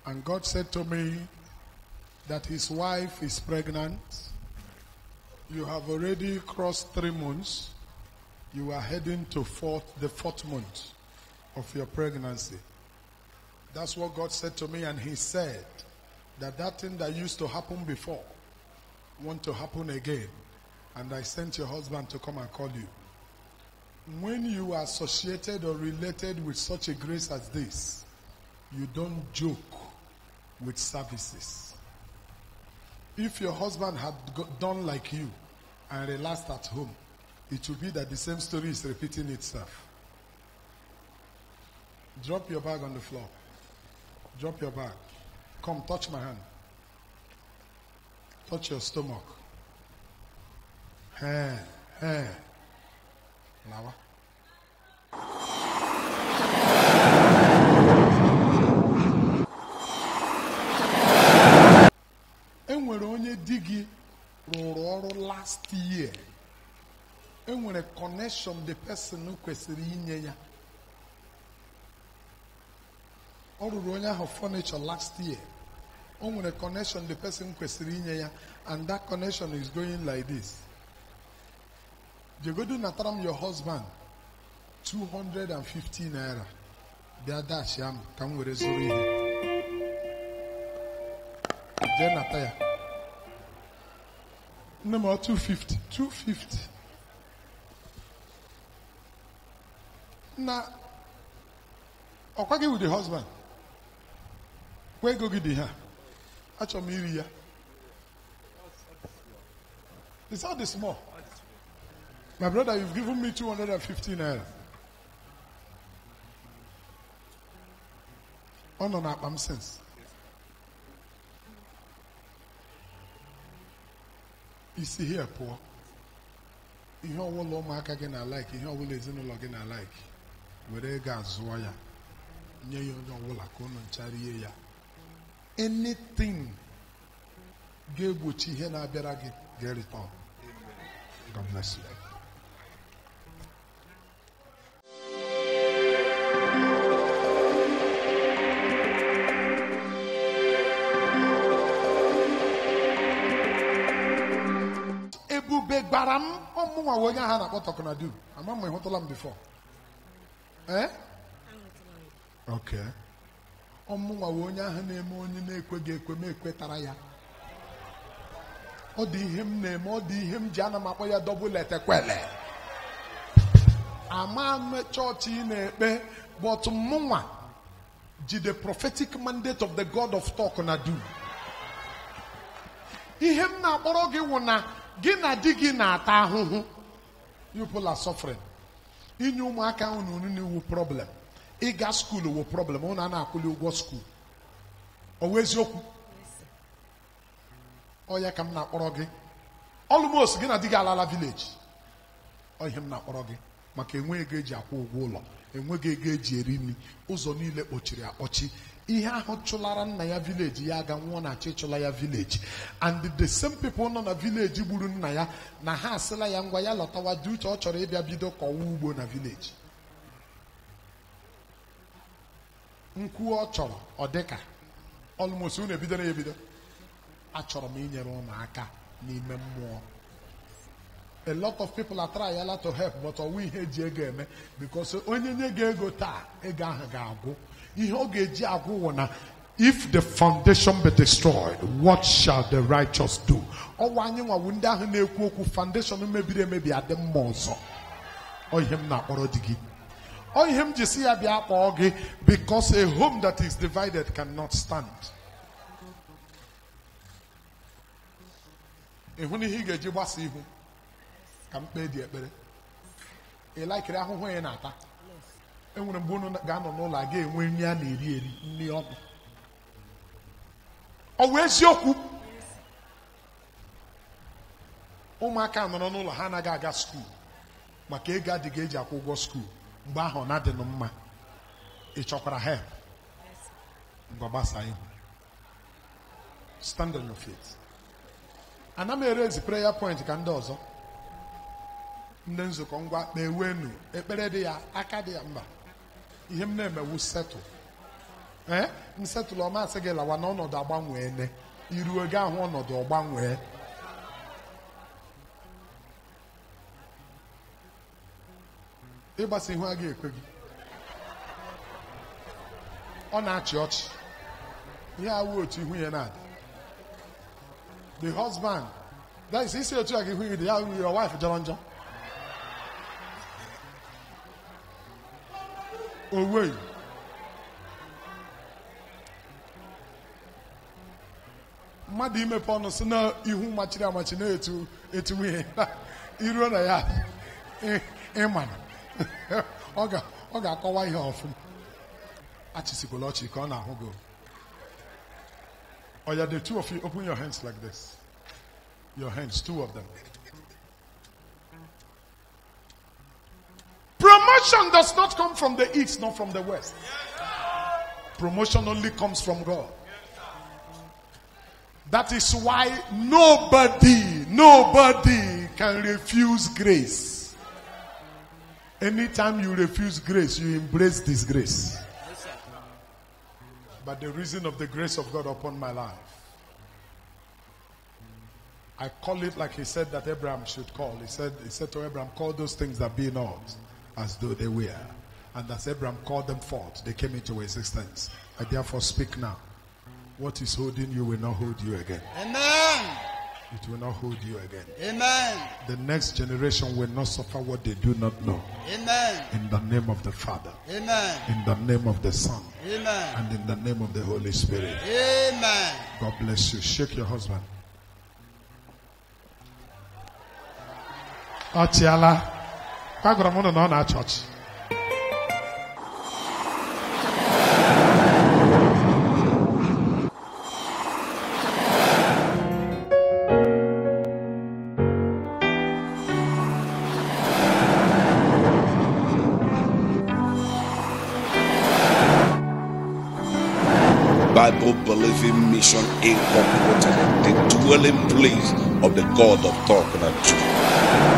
A: and God said to me that his wife is pregnant. You have already crossed 3 months, You are heading to the fourth month of your pregnancy. That's what God said to me, and He said that thing that used to happen before want to happen again. And I sent your husband to come and call you. When you are associated or related with such a grace as this, you don't joke with services. If your husband had done like you and relaxed at home, it will be that the same story is repeating itself. Drop your bag on the floor. Drop your bag. Come, touch my hand. Touch your stomach. Hey. Lawa. Enwere onye di gị rụrụ ọrụ last year. Enwere connection the person kwesịrị inye ya. Ọ rụrụ onye ahụ furniture last year. O nwere connection the person kwesịrị inye ya, and that connection is going like this. Jegodu nataram your husband 250 naira. Bịa dash ya ka m were zụrụ ihe. Jee nata ya. Nne m 250. Na ọkwa gị with the husband. Kwa ego gị dị ha. Achọrọ m iri ya. It's all the small. My brother, you've given me 250 naira. Ọ nọ n'akpa m sense. Isi here pụọ. Ihe ọbụla ụmụaka gị na-like, ihe ọbụla ezinụlọ gị na-like, were ego azụọ ya. Nye ya onye ọbụla ka unu ncharie ya. Anything ga-egbochi ihe na-abịara gị ga-return. God bless you. Ebube gbara m ọmụnwa onye ahụ na-akpọ Talknado. Ama m ịhụtụla m before. Okay. Ọmụnwa onye ahụ na-eme onye na-ekweghị ekwe m ekwetara ya. Ọ dị ihe m na-eme, ọ dị ihe m ji ana m akpọ ya double etekwele. Ama m chọọchị ị na-ekpe, but mụnwa ji the prophetic mandate of the God of Talknado. Ihe m na-akpọrọ gị wụ na gị na di gị na-ata ahụhụ. You people are suffering. Inye ụmụaka unu n'iwu problem. Ịga school wụ problem. Unu a na-akwụli ụgwọ school. Ọ wụ eziokwu? Ọ ya ka m na-akpọrọ gị. Almost gị na di gị alala village. Ọ ihe m na-akpọrọ gị. Maka enweghị ego eji akwụ ụgwọ ụlọ. Enweghị ego eji eri nri. Ụzọ niile kpochiri akpọchi. Ihe ahụ chụlara nna ya village ya aga nwụọ na-achị chụla ya village. And the same people nọ na village gburu nna ya na ha asịla ya ngwa ya lọtawa dị uche ọ chọrọ ịbịa bido kọwa ugbo na village. Nkwu ọ chọrọ ọ dịka almost unu ebidoro ya ebido. Achọrọ m inyere ụmụaka n'ime mmụọ. A lot of people are trying to help, but ọwụ ihe eji ego eme, because onye nye gị ego taa ego ahụ ga-agwụ. Ihe ọ ga-eji agwụ wụ na if the foundation be destroyed, what shall the righteous do? Ọwa anyị nwawu ndị ahụ na-ekwu okwu foundation mebiri emebi adị mma ọzọ. Ọ ihe m na-akpọrọ di gị. Ọ ihe m ji si ya bịa kpọọ gị, because a home that is divided cannot stand. Ịhụ na ihe ị ga-eji gbasa ihu ka mkpe dị ekpere. Ị laikiri ahụhụ ị na-ata. Enwere mgbe unu ga-anọ n'ụlọ a ga-enwe nri a na-eri eri, nri ọkụ. Ọ wụ eziokwu. Ụmụaka nọrọ n'ụlọ ha anaghị aga skuul maka ego adịghị eji akwụ ụgwọ skuul. Mgbe ahụ na-adịnụ mma. Ị chọkwara help? Ngwa gbasa ihu. Stand on your feet. Ana m erezi prayer point ka ndị ọzọ. Ndị nzukọ ngwa kpewenu ekpere dị ya aka dị ya mba. Ihe m na-emewu settle. Nsetụlụ ọma asị gị lawa n'ọnọdụ agbanwee ne. Iruo gị ahụ ọnọdụ ọgbanwee. Ịgbasi ihu aga ekwe gị. Ọ na-achị ọchị. Ihe awụ otu ihu ya na-adị. The husband, that is, he said to you, your wife, John. Oh, wait. Mmadụ imepe ọnụ sị na ihu machiri amachi na-etu ihe iruo na ya ịmana ọ ga-akọwa ihe ọfụma. Achịsikwala ọchị ka ọ na-ahụ gị. Oh yeah, the two of you, open your hands like this. Your hands, two of them. Promotion does not come from the east, not from the west. Promotion only comes from God. That is why nobody can refuse grace. Anytime you refuse grace, you embrace disgrace. But the reason of the grace of God upon my life, I call it like he said that Abraham should call. He said to Abraham, call those things that be not as though they were. And as Abraham called them forth, they came into existence. I therefore speak now. What is holding you will not hold you again.
F: Amen.
A: It will not hold you again.
F: Amen.
A: The next generation will not suffer what they do not know.
F: Amen.
A: In the name of the Father.
F: Amen.
A: In the name of the Son.
F: Amen.
A: And in the name of the Holy Spirit.
F: Amen.
A: God bless you. Shake your husband. Ochiala. Kwagwara m na church.
B: Bible Believing Mission Incorporated, the dwelling place of the God of Talknado.